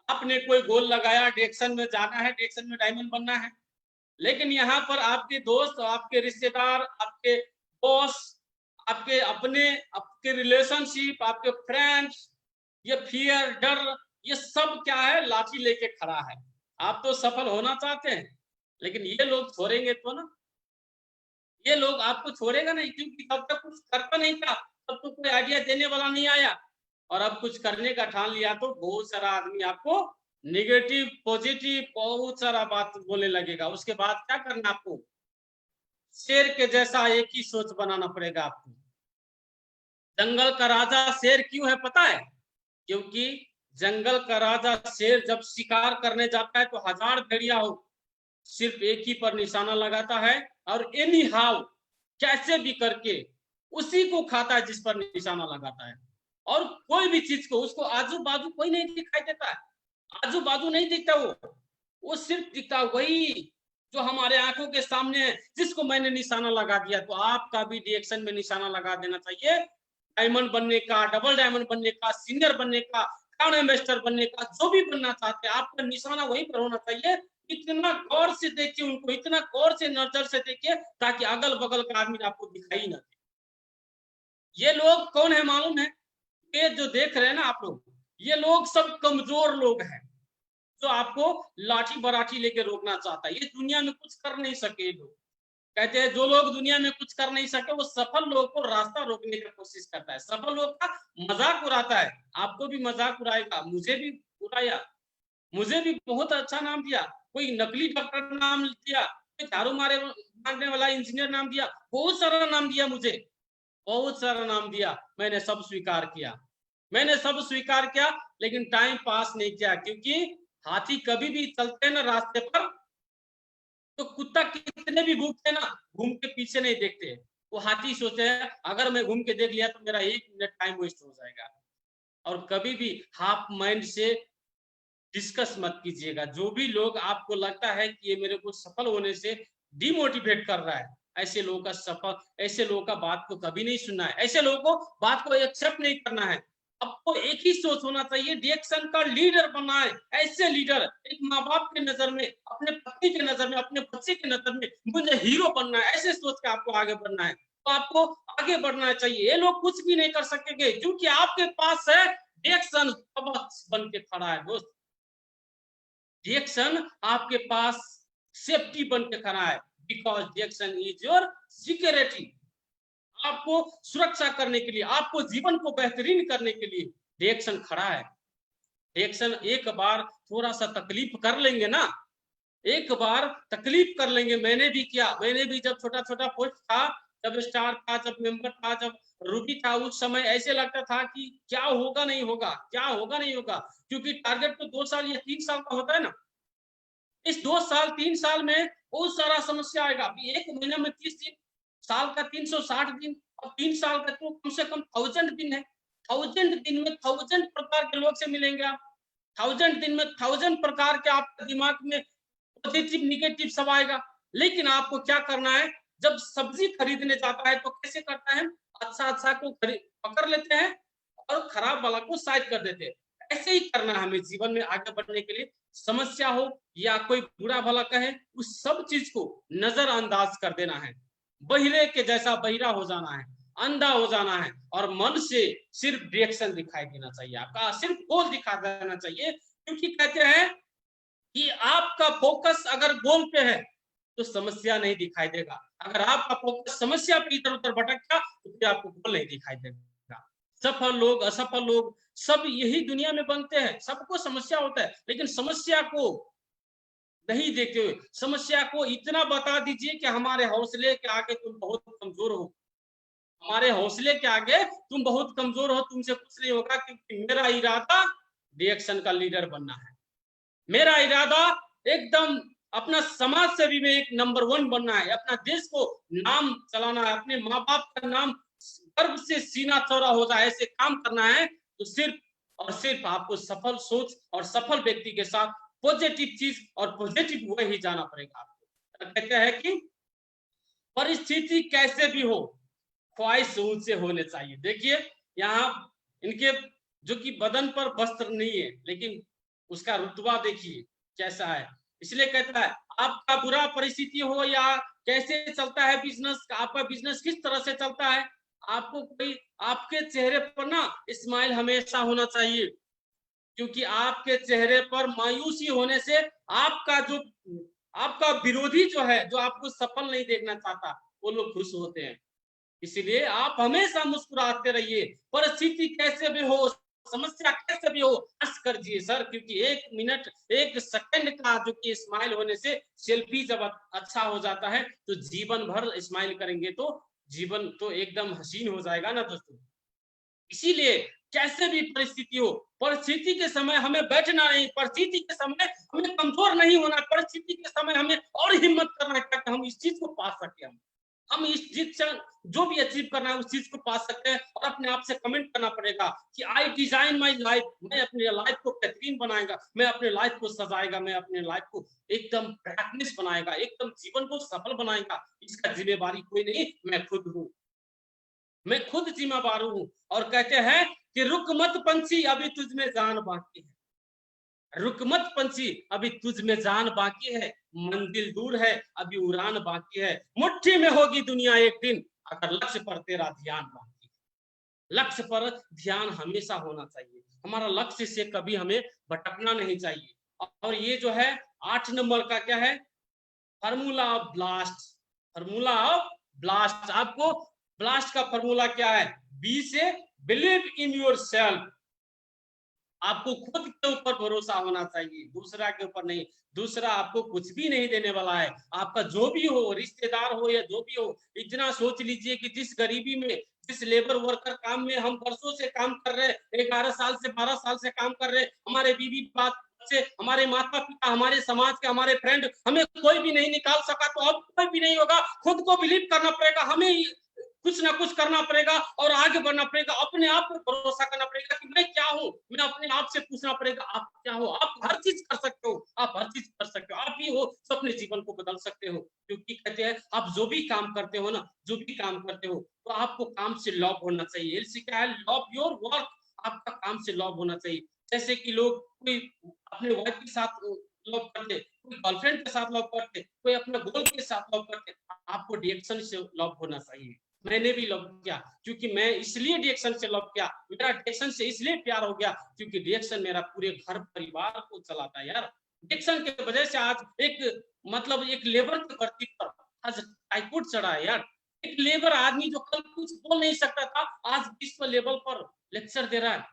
आपने कोई गोल लगाया, डायरेक्शन में जाना है, डायरेक्शन में डायमंड बनना है, लेकिन यहाँ पर आपके दोस्त, आपके रिश्तेदार, आपके बॉस, आपके अपने, आपके रिलेशनशिप, आपके फ्रेंड्स, ये फियर, डर, ये सब क्या है, लाठी लेके खड़ा है। आप तो सफल होना चाहते हैं, लेकिन ये लोग छोड़ेंगे तो ना, ये लोग आपको छोड़ेगा नहीं, क्योंकि तब तक कुछ करता नहीं था, तब तो कोई आइडिया देने वाला नहीं आया, और अब कुछ करने का ठान लिया तो बहुत सारा आदमी आपको नेगेटिव पॉजिटिव बहुत सारा बात बोलने लगेगा। उसके बाद क्या करना आपको, शेर के जैसा एक ही सोच बनाना पड़ेगा आपको। जंगल का राजा शेर क्यों है पता है? क्योंकि जंगल का राजा शेर जब शिकार करने जाता है तो 1000 भेड़िया हो, सिर्फ एक ही पर निशाना लगाता है और एनी हाउ कैसे भी करके उसी को खाता है जिस पर निशाना लगाता है। और कोई भी चीज को उसको आजू बाजू कोई नहीं दिखाई देता है, आजू बाजू नहीं दिखता, वो सिर्फ दिखता वही जो हमारे आंखों के सामने है, जिसको मैंने निशाना लगा दिया। तो आपका भी रिएक्शन में निशाना लगा देना चाहिए। डायमंड बनने का, डबल डायमंड बनने का, सीनियर बनने का, क्राउन एम्बेसडर बनने का, जो भी बनना चाहते हैं आपका निशाना वहीं पर होना चाहिए। इतना गौर से देखिए उनको, इतना गौर से नजर से देखिए ताकि अगल बगल का आदमी आपको दिखाई ना दे। ये लोग कौन है मालूम है? ये जो देख रहे हैं ना आप लोग, ये लोग सब कमजोर लोग हैं जो आपको लाठी बराठी लेके रोकना चाहता है। ये दुनिया में कुछ कर नहीं सके लोग। कहते हैं जो लोग दुनिया में कुछ कर नहीं सके वो सफल लोग को रास्ता रोकने की कोशिश करता है, सफल लोग का मजाक उड़ाता है। आपको भी मजाक उड़ाएगा, मुझे भी उड़ाया, मुझे भी बहुत अच्छा नाम दिया, कोई नकली डॉक्टर नाम दिया, कोई झाड़ू मारने वाला इंजीनियर नाम दिया, बहुत सारा नाम दिया मुझे, बहुत सारा नाम दिया। मैंने सब स्वीकार किया, मैंने सब स्वीकार किया, लेकिन टाइम पास नहीं किया। क्योंकि हाथी कभी भी चलते ना रास्ते पर तो कुत्ता कितने भी घूमते ना, घूम के पीछे नहीं देखते। वो हाथी सोचते हैं अगर मैं घूम के देख लिया तो मेरा 1 मिनट टाइम वेस्ट हो जाएगा। और कभी भी हाफ माइंड से डिस्कस मत कीजिएगा। जो भी लोग आपको लगता है कि ये मेरे को सफल होने से डिमोटिवेट कर रहा है, ऐसे लोगों का बात को कभी नहीं सुनना है, ऐसे लोगों को बात को एक्सेप्ट नहीं करना है। आपको एक ही सोच होना चाहिए, रिएक्शन का लीडर बनना है। ऐसे लीडर एक माँ बाप के नजर में, अपने पत्नी के नजर में, अपने बच्चे के नजर में मुझे हीरो बनना है, ऐसे सोच के आपको आगे बढ़ना है। तो आपको आगे बढ़ना चाहिए। ये लोग कुछ भी नहीं कर सकेंगे क्योंकि आपके पास है रिएक्शन बन के खड़ा है दोस्त। रिएक्शन आपके पास सेफ्टी बन के खड़ा है, because reaction is your security. आपको सुरक्षा करने के लिए, आपको जीवन को बेहतरीन करने के लिए रिएक्शन खड़ा है। रिएक्शन एक बार थोड़ा सा तकलीफ कर लेंगे ना, एक बार तकलीफ कर लेंगे। मैंने भी किया, मैंने भी जब छोटा छोटा पोस्ट था, जब स्टार था, जब मेंबर था, जब रूबी था, उस समय ऐसे लगता था कि क्या होगा नहीं होगा, क्या होगा नहीं होगा। क्योंकि टारगेट तो 2 साल या 3 साल का होता है ना। इस 2 साल 3 साल में बहुत सारा समस्या आएगा। अभी 1 महीने में 30 दिन, साल का 360 दिन, और 3 साल का तो कम से कम 1000 दिन है। 1000 दिन में 1000 प्रकार के लोग से मिलेंगे आप। 1000 दिन में 1000 प्रकार के आपके दिमाग में पॉजिटिव निगेटिव सब आएगा। लेकिन आपको क्या करना है, जब सब्जी खरीदने जाता है तो कैसे करता है, अच्छा को पकड़ लेते हैं और खराब वाला को साइड कर देते हैं। ऐसे ही करना है हमें जीवन में आगे बढ़ने के लिए। समस्या हो या कोई बुरा भला कहे, उस सब चीज को नजरअंदाज कर देना है। बहिरे के जैसा बहिरा हो जाना है, अंधा हो जाना है, और मन से सिर्फ रिएक्शन दिखाई देना चाहिए, आपका सिर्फ गोल दिखा देना चाहिए। क्योंकि कहते हैं कि आपका फोकस अगर गोल पे है तो समस्या नहीं दिखाई देगा। अगर आपका फोकस समस्या पे इधर उधर भटका तो फिर आपको गोल नहीं दिखाई देगा। सफल लोग, असफल लोग सब यही दुनिया में बनते हैं। सबको समस्या होता है, लेकिन समस्या को नहीं देखते हुए समस्या को इतना बता दीजिए कि हमारे हौसले के आगे तुम बहुत कमजोर हो, हमारे हौसले के आगे तुम बहुत कमजोर हो, तुमसे कुछ नहीं होगा। क्योंकि मेरा इरादा रिएक्शन का लीडर बनना है, मेरा इरादा एकदम अपना समाज से भी मैं एक नंबर 1 बनना है, अपना देश को नाम चलाना है, अपने माँ बाप का नाम गर्व से सीना चौड़ा हो जाए, ऐसे काम करना है। तो सिर्फ और सिर्फ आपको सफल सोच और सफल व्यक्ति के साथ पॉजिटिव चीज और पॉजिटिव वे ही जाना पड़ेगा आपको। कहते हैं कि परिस्थिति कैसे भी हो, ख्वाहिश ऊंचे होने चाहिए। देखिए यहाँ इनके जो कि बदन पर वस्त्र नहीं है, लेकिन उसका रुतबा देखिए कैसा है। इसलिए कहता है आपका बुरा परिस्थिति हो या कैसे चलता है बिजनेस, आपका बिजनेस किस तरह से चलता है, आपको कोई आपके चेहरे पर ना स्माइल हमेशा होना चाहिए। क्योंकि आपके चेहरे पर मायूसी होने से आपका विरोधी जो है, जो आपको सफल नहीं देखना चाहता, वो लोग खुश होते हैं। इसलिए आप हमेशा मुस्कुराते रहिए। परिस्थिति कैसे भी हो, समस्या कैसे भी हो हंस कर जिए सर, क्योंकि 1 मिनट 1 सेकंड का जो कि स्माइल होने से सेल्फी जब अच्छा हो जाता है तो जीवन भर स्माइल करेंगे तो जीवन तो एकदम हसीन हो जाएगा ना दोस्तों। इसीलिए कैसे भी परिस्थिति हो, परिस्थिति के समय हमें बैठना नहीं, परिस्थिति के समय हमें कमजोर नहीं होना, परिस्थिति के समय हमें और हिम्मत करना है ताकि हम इस चीज को पा सके। हम इस चीज से जो भी अचीव करना है उस चीज को पा सकते हैं। और अपने आप से कमेंट करना पड़ेगा कि आई डिजाइन माई लाइफ, मैं अपने लाइफ को बेहतरीन बनाएगा, मैं अपने लाइफ को सजाएगा, मैं अपने लाइफ को एकदम प्रैक्टिस बनाएगा, एकदम जीवन को सफल बनाएगा। इसका जिम्मेवारी कोई नहीं, मैं खुद हूँ, मैं खुद जिम्मेवार हूँ। और कहते हैं कि रुक मत पंछी अभी तुझ में जान बाकी है, रुक मत पंछी अभी तुझ में जान बाकी है, मंजिल दूर है अभी उड़ान बाकी है, मुट्ठी में होगी दुनिया एक दिन अगर लक्ष्य पर तेरा ध्यान बाकी है। लक्ष्य पर ध्यान हमेशा होना चाहिए, हमारा लक्ष्य से कभी हमें भटकना नहीं चाहिए। और ये जो है 8 नंबर का क्या है, formula of blast, formula of blast. आपको ब्लास्ट का फार्मूला क्या है, बी से बिलीव इन योर सेल्फ, आपको खुद के ऊपर भरोसा होना चाहिए, दूसरा के ऊपर नहीं। दूसरा आपको कुछ भी नहीं देने वाला है, आपका जो भी हो, रिश्तेदार हो या जो भी हो। इतना सोच लीजिए कि जिस गरीबी में, जिस लेबर वर्कर काम में हम वर्षों से काम कर रहे, 11 साल से 12 साल से काम कर रहे, हमारे बीवी बच्चे, हमारे माता पिता, हमारे समाज के, हमारे फ्रेंड, हमें कोई भी नहीं निकाल सका, तो अब कोई भी नहीं होगा। खुद को बिलीव करना पड़ेगा, हमें कुछ ना कुछ करना पड़ेगा और आगे बढ़ना पड़ेगा, अपने आप पर भरोसा करना पड़ेगा कि मैं क्या हूँ। मैं अपने आप से पूछना पड़ेगा आप क्या हो। आप हर चीज कर सकते हो, आप हर चीज कर सकते हो, आप ही हो तो अपने जीवन को बदल सकते हो। क्योंकि कहते हैं आप जो भी काम करते हो ना, जो भी काम करते हो, तो आपको काम से लव होना चाहिए। इससे क्या है, लव योर वर्क, आपका काम से लव होना चाहिए। जैसे कि लोग कोई अपने वाइफ के साथ लव करते, कोई गर्लफ्रेंड के साथ लव करते, कोई अपने गोल के साथ लव करते, आपको रिएक्शन से लव होना चाहिए। मैंने भी लव किया, क्योंकि मैं इसलिए रिएक्शन से लव किया, मेरा रिएक्शन से इसलिए प्यार हो गया क्योंकि रिएक्शन मेरा पूरे घर परिवार को चलाता है यार। रिएक्शन की वजह से आज एक मतलब एक लेबर की भर्ती पर आज हाईकोर्ट चढ़ा है यार। एक लेबर आदमी जो कल कुछ बोल नहीं सकता था, आज विश्व लेवल पर लेक्चर दे रहा है।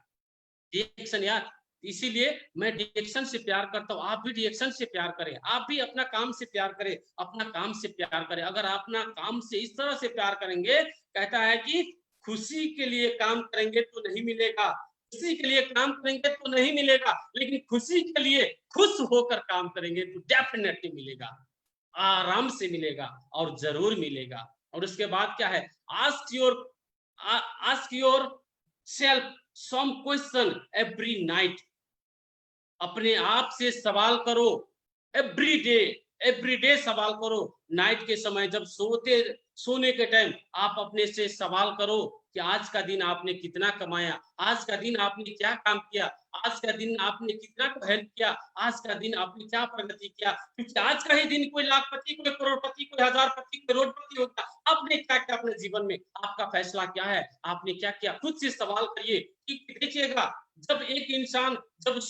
रिएक्शन यार, इसीलिए मैं रिएक्शन से प्यार करता हूँ, आप भी रिएक्शन से प्यार करें, आप भी अपना काम से प्यार करें, अपना काम से प्यार करें। अगर आप अपना काम से इस तरह से प्यार करेंगे, कहता है कि खुशी के लिए काम करेंगे तो नहीं मिलेगा, खुशी के लिए काम करेंगे तो नहीं मिलेगा, लेकिन खुशी के लिए खुश होकर काम करेंगे तो डेफिनेटली मिलेगा, आराम से मिलेगा और जरूर मिलेगा। और उसके बाद क्या है, ask yourself some question every night, अपने आप से सवाल करो एवरी डे सवाल करो। नाइट के समय जब सोने के टाइम आप अपने से सवाल करो कि आज का दिन आपने कितना कमाया, आज का दिन आपने क्या काम किया, आज का दिन आपने कितना को हेल्प किया, आज का दिन आपने क्या प्रगति किया। क्योंकि आज का ही दिन कोई लाखपति, कोई करोड़पति, कोई हजारपति, कोई करोड़पति होगा। आपने क्या किया अपने जीवन में, आपका फैसला क्या है, आपने क्या किया, खुद से सवाल करिए। कि देखिएगा, जब एक इंसान जब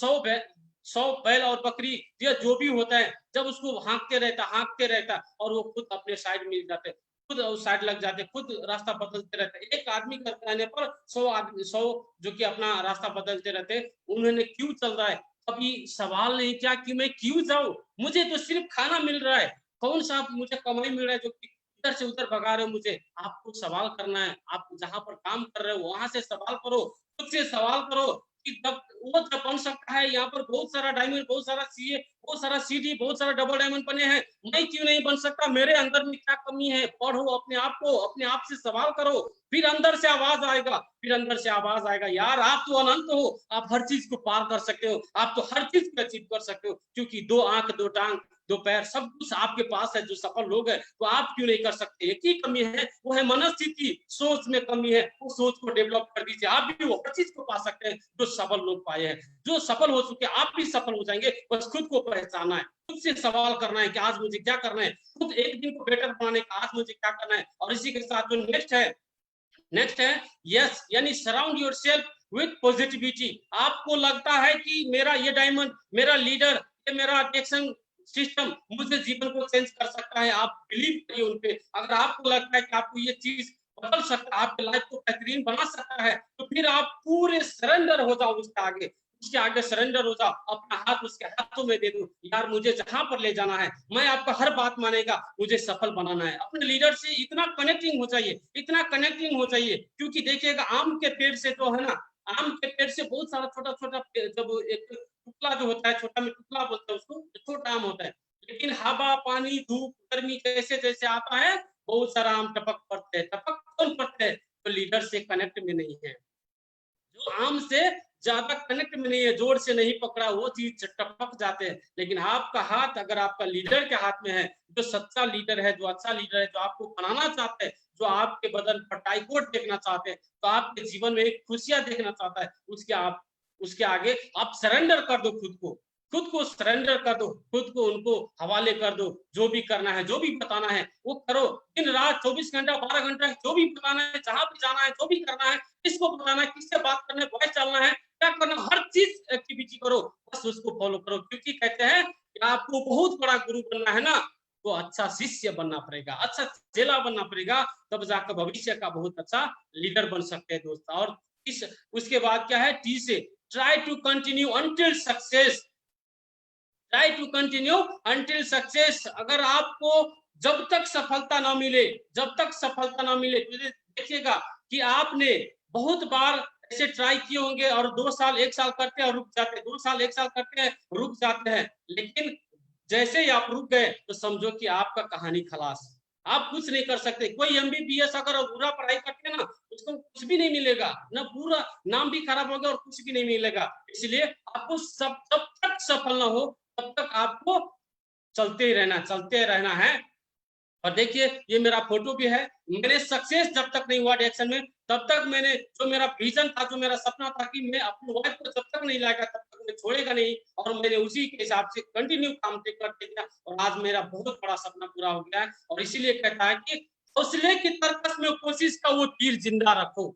100 बैल और बकरी या जो भी होता है, जब उसको हाँकते रहता और वो खुद अपने साइड मिल जाते, खुद साइड लग जाते, खुद रास्ता बदलते रहते। एक आदमी का कहने पर 100 जो कि अपना रास्ता बदलते रहते। उन्होंने क्यों चल रहा है, कभी सवाल नहीं किया कि मैं क्यों जाऊं, मुझे तो सिर्फ खाना मिल रहा है, कौन सा मुझे कमाई मिल रहा है जो कि इधर से उधर भगा रहे हो मुझे। आपको सवाल करना है, आप जहां पर काम कर रहे हो वहां से सवाल करो, खुद से सवाल करो कि जब बन सकता है। यहाँ पर बहुत सारा डायमंड, बहुत सारा सीए, बहुत सारा सीडी, बहुत सारा डबल डायमंड बने हैं, मैं क्यों नहीं बन सकता, मेरे अंदर में क्या कमी है। पढ़ो अपने आप को, अपने आप से सवाल करो, फिर अंदर से आवाज आएगा, यार आप तो अनंत हो, आप हर चीज को पार कर सकते हो, आप तो हर चीज को अचीव कर सकते हो। क्योंकि 2 आंख, 2 टांग, 2 पैर, सब कुछ आपके पास है। जो सफल लोग हैं तो आप क्यों नहीं कर सकते। एक ही कमी है, वो है मनस्थिति, सोच में कमी है। वो सोच को डेवलप कर दीजिए, आप भी वो हर चीज को पा सकते हैं जो सफल लोग पाए हैं। जो सफल हो चुके, आप भी सफल हो जाएंगे। बस खुद को पहचाना है, खुद से सवाल करना है कि आज मुझे क्या करना है, खुद एक दिन को बेटर बनाने का आज मुझे क्या करना है। और इसी के साथ जो नेक्स्ट है यस, यानी सराउंड योरसेल्फ विद पॉजिटिविटी। आपको लगता है कि मेरा ये डायमंड, मेरा लीडर, ये मेरा एक्शन सिस्टम मुझे जीवन को चेंज कर सकता है, आप बिलीव करिए उन पे। अगर आपको लगता है कि आपको ये चीज बदल सकता है, आपके लाइफ को बेहतरीन बना सकता है, तो फिर आप पूरे सरेंडर हो जाओ उसके आगे सरेंडर हो जाओ, अपना हाथ उसके हाथों में दे दो, यार मुझे जहां पर ले जाना है, मैं आपका हर बात मानेगा, मुझे सफल बनाना है। अपने लीडर से इतना कनेक्टिंग हो चाहिए, इतना कनेक्टिंग हो चाहिए, क्योंकि देखिएगा आम के पेड़ से जो है ना, आम के पेड़ से बहुत सारा छोटा छोटा जब एक टुकड़ा जो होता है, छोटा में टुकड़ा बोलते हैं उसको, छोटा आम होता है, लेकिन हवा पानी धूप गर्मी जैसे जैसे आता है, बहुत सारा आम टपक पड़ते हैं। टपक कौन पड़ते हैं? तो लीडर से कनेक्ट में नहीं है, जो आम से ज्यादा कनेक्ट में नहीं है, जोर से नहीं पकड़ा, वो चीज टपक जाते हैं। लेकिन आपका हाथ अगर आपका लीडर के हाथ में है, जो सच्चा लीडर है, जो अच्छा लीडर है, जो आपको बनाना चाहते हैं, जो आपके बदन पर टाइकोट देखना चाहते हैं, तो आपके जीवन में एक खुशियां देखना चाहता है, उसके आगे आप सरेंडर कर दो, खुद को सरेंडर कर दो, खुद को उनको हवाले कर दो। जो भी करना है, जो भी बताना है वो करो, दिन रात 24 घंटा 12 घंटा जो भी बताना है, जहां भी जाना है, जो भी करना है, किसको बताना है, किससे बात करना है, कैसे चलना है, क्या करना, हर चीज एक्टिविटी करो, बस उसको फॉलो करो। क्योंकि कहते हैं कि आपको बहुत बड़ा गुरु बनना है ना, तो अच्छा शिष्य बनना पड़ेगा, अच्छा चेला बनना पड़ेगा, तब जाकर भविष्य का बहुत अच्छा लीडर बन सकते हैं दोस्त। और इस उसके बाद क्या है, टी से try to continue until success, try to continue until success. अगर आपको जब तक सफलता ना मिले, जब तक सफलता ना मिले, तो देखिएगा कि आपने बहुत बार ऐसे ट्राई किए होंगे और 2 साल 1 साल करते हैं और रुक जाते हैं, 2 साल 1 साल करते हैं रुक जाते हैं, लेकिन जैसे ही आप रुक गए तो समझो कि आपका कहानी खलास, आप कुछ नहीं कर सकते। कोई एमबीबीएस अगर पूरा पढ़ाई करते हैं ना, उसको कुछ भी नहीं मिलेगा ना, पूरा नाम भी खराब होगा और कुछ भी नहीं मिलेगा। इसलिए आपको सब जब तक सफल ना हो तब तक आपको चलते रहना है। और देखिए ये मेरा फोटो भी है, मैंने सक्सेस जब तक नहीं हुआ डायरेक्शन में, तब तक मैंने जो मेरा विजन था, जो मेरा सपना था कि मैं अपनी वाइफ को जब तक नहीं लाएगा तब तक मैं छोड़ेगा नहीं, और मैंने उसी के हिसाब से कंटिन्यू काम करते गया, और आज मेरा बहुत बड़ा सपना पूरा हो गया है। और इसीलिए कहता है कि हौसले की तरकस में कोशिश का वो तीर जिंदा रखो,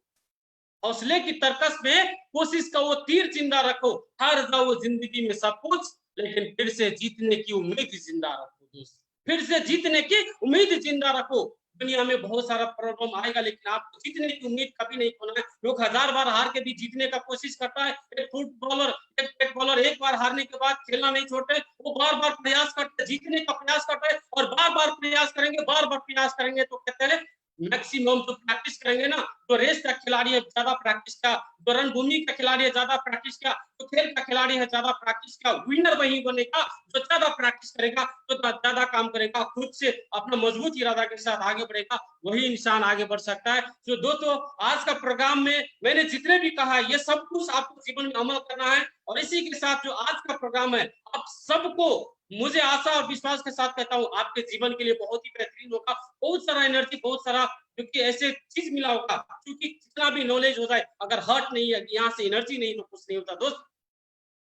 हौसले की तरकस में कोशिश का वो तीर जिंदा रखो, हार जाओ जिंदगी में सब कुछ, लेकिन फिर से जीतने की उम्मीद जिंदा रखो दोस्त, फिर से जीतने की उम्मीद जिंदा रखो। दुनिया में बहुत सारा प्रॉब्लम आएगा, लेकिन आपको जीतने की उम्मीद कभी नहीं खोना है। लोग 1000 बार हार के भी जीतने का कोशिश करता है, एक फुटबॉलर एक बॉलर एक बार हारने के बाद खेलना नहीं छोड़ते, वो बार बार प्रयास करते, जीतने का प्रयास करते हैं, और बार बार प्रयास करेंगे, बार बार प्रयास करेंगे, तो कहते हैं मैक्सिमम जो प्रैक्टिस करेंगे ना, तो रेस का खिलाड़ी है ज्यादा प्रैक्टिस का, तो रणभूमि का खिलाड़ी है ज्यादा प्रैक्टिस का, तो खेल का खिलाड़ी है ज्यादा प्रैक्टिस का, विनर वही बनेगा जो ज्यादा प्रैक्टिस करेगा, तो ज्यादा काम करेगा, खुद से अपना मजबूत इरादा के साथ आगे बढ़ेगा, वही इंसान आगे बढ़ सकता है। तो दोस्तों आज का प्रोग्राम में मैंने जितने भी कहा, ये सब कुछ आपको जीवन में अमल करना है। और इसी के साथ जो आज का प्रोग्राम है, आप सबको मुझे आशा और विश्वास के साथ कहता हूँ, आपके जीवन के लिए बहुत ही बेहतरीन होगा, बहुत सारा एनर्जी, बहुत सारा क्योंकि ऐसे चीज मिला होगा। क्योंकि कितना भी नॉलेज हो जाए, अगर हर्ट नहीं है, यहाँ से एनर्जी नहीं, तो कुछ नहीं होता दोस्त।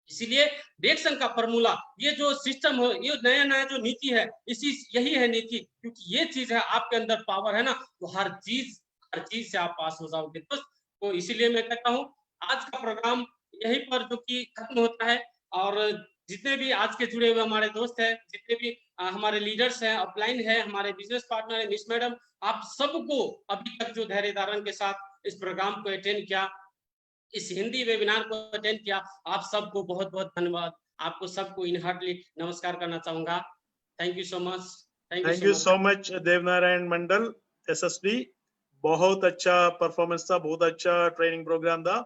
इसीलिए रिएक्शन का फॉर्मूला, ये जो सिस्टम हो, ये नया नया जो नीति है, इसी यही है नीति, क्योंकि ये चीज है, आपके अंदर पावर है ना, तो हर चीज से आप पास हो जाओगे दोस्त। तो इसीलिए मैं कहता हूँ आज का प्रोग्राम यहीं पर जो कि खत्म होता है। और जितने भी आज के जुड़े हुए हमारे दोस्त हैं, जितने भी हमारे लीडर्स हैं, अपलाइन है, हमारे बिजनेस पार्टनर है, मिस मैडम, आप सबको अभी तक जो धैर्य धारण के साथ इस प्रोग्राम को अटेंड किया, इस हिंदी वेबिनार को अटेंड किया, आप सबको बहुत बहुत धन्यवाद। आपको सबको इन हार्टली नमस्कार करना चाहूंगा। Thank you so much. Thank you so much Devnarayan Mandal SSD, बहुत अच्छा परफॉर्मेंस था, बहुत अच्छा ट्रेनिंग प्रोग्राम था।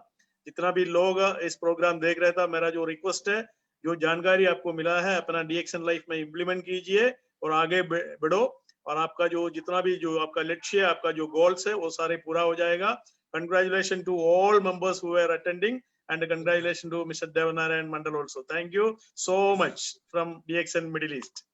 जितना भी लोग इस प्रोग्राम देख रहे था, मेरा जो रिक्वेस्ट है, जो जानकारी आपको मिला है अपना डीएक्शन लाइफ में इम्प्लीमेंट कीजिए और आगे बढ़ो, और आपका जो जितना भी जो आपका लक्ष्य है, आपका जो गोल्स है, वो सारे पूरा हो जाएगा। Congratulations to all members who were attending, and congratulations to Mr. Devanarayan Mandal also. Thank you so much from DXN Middle East.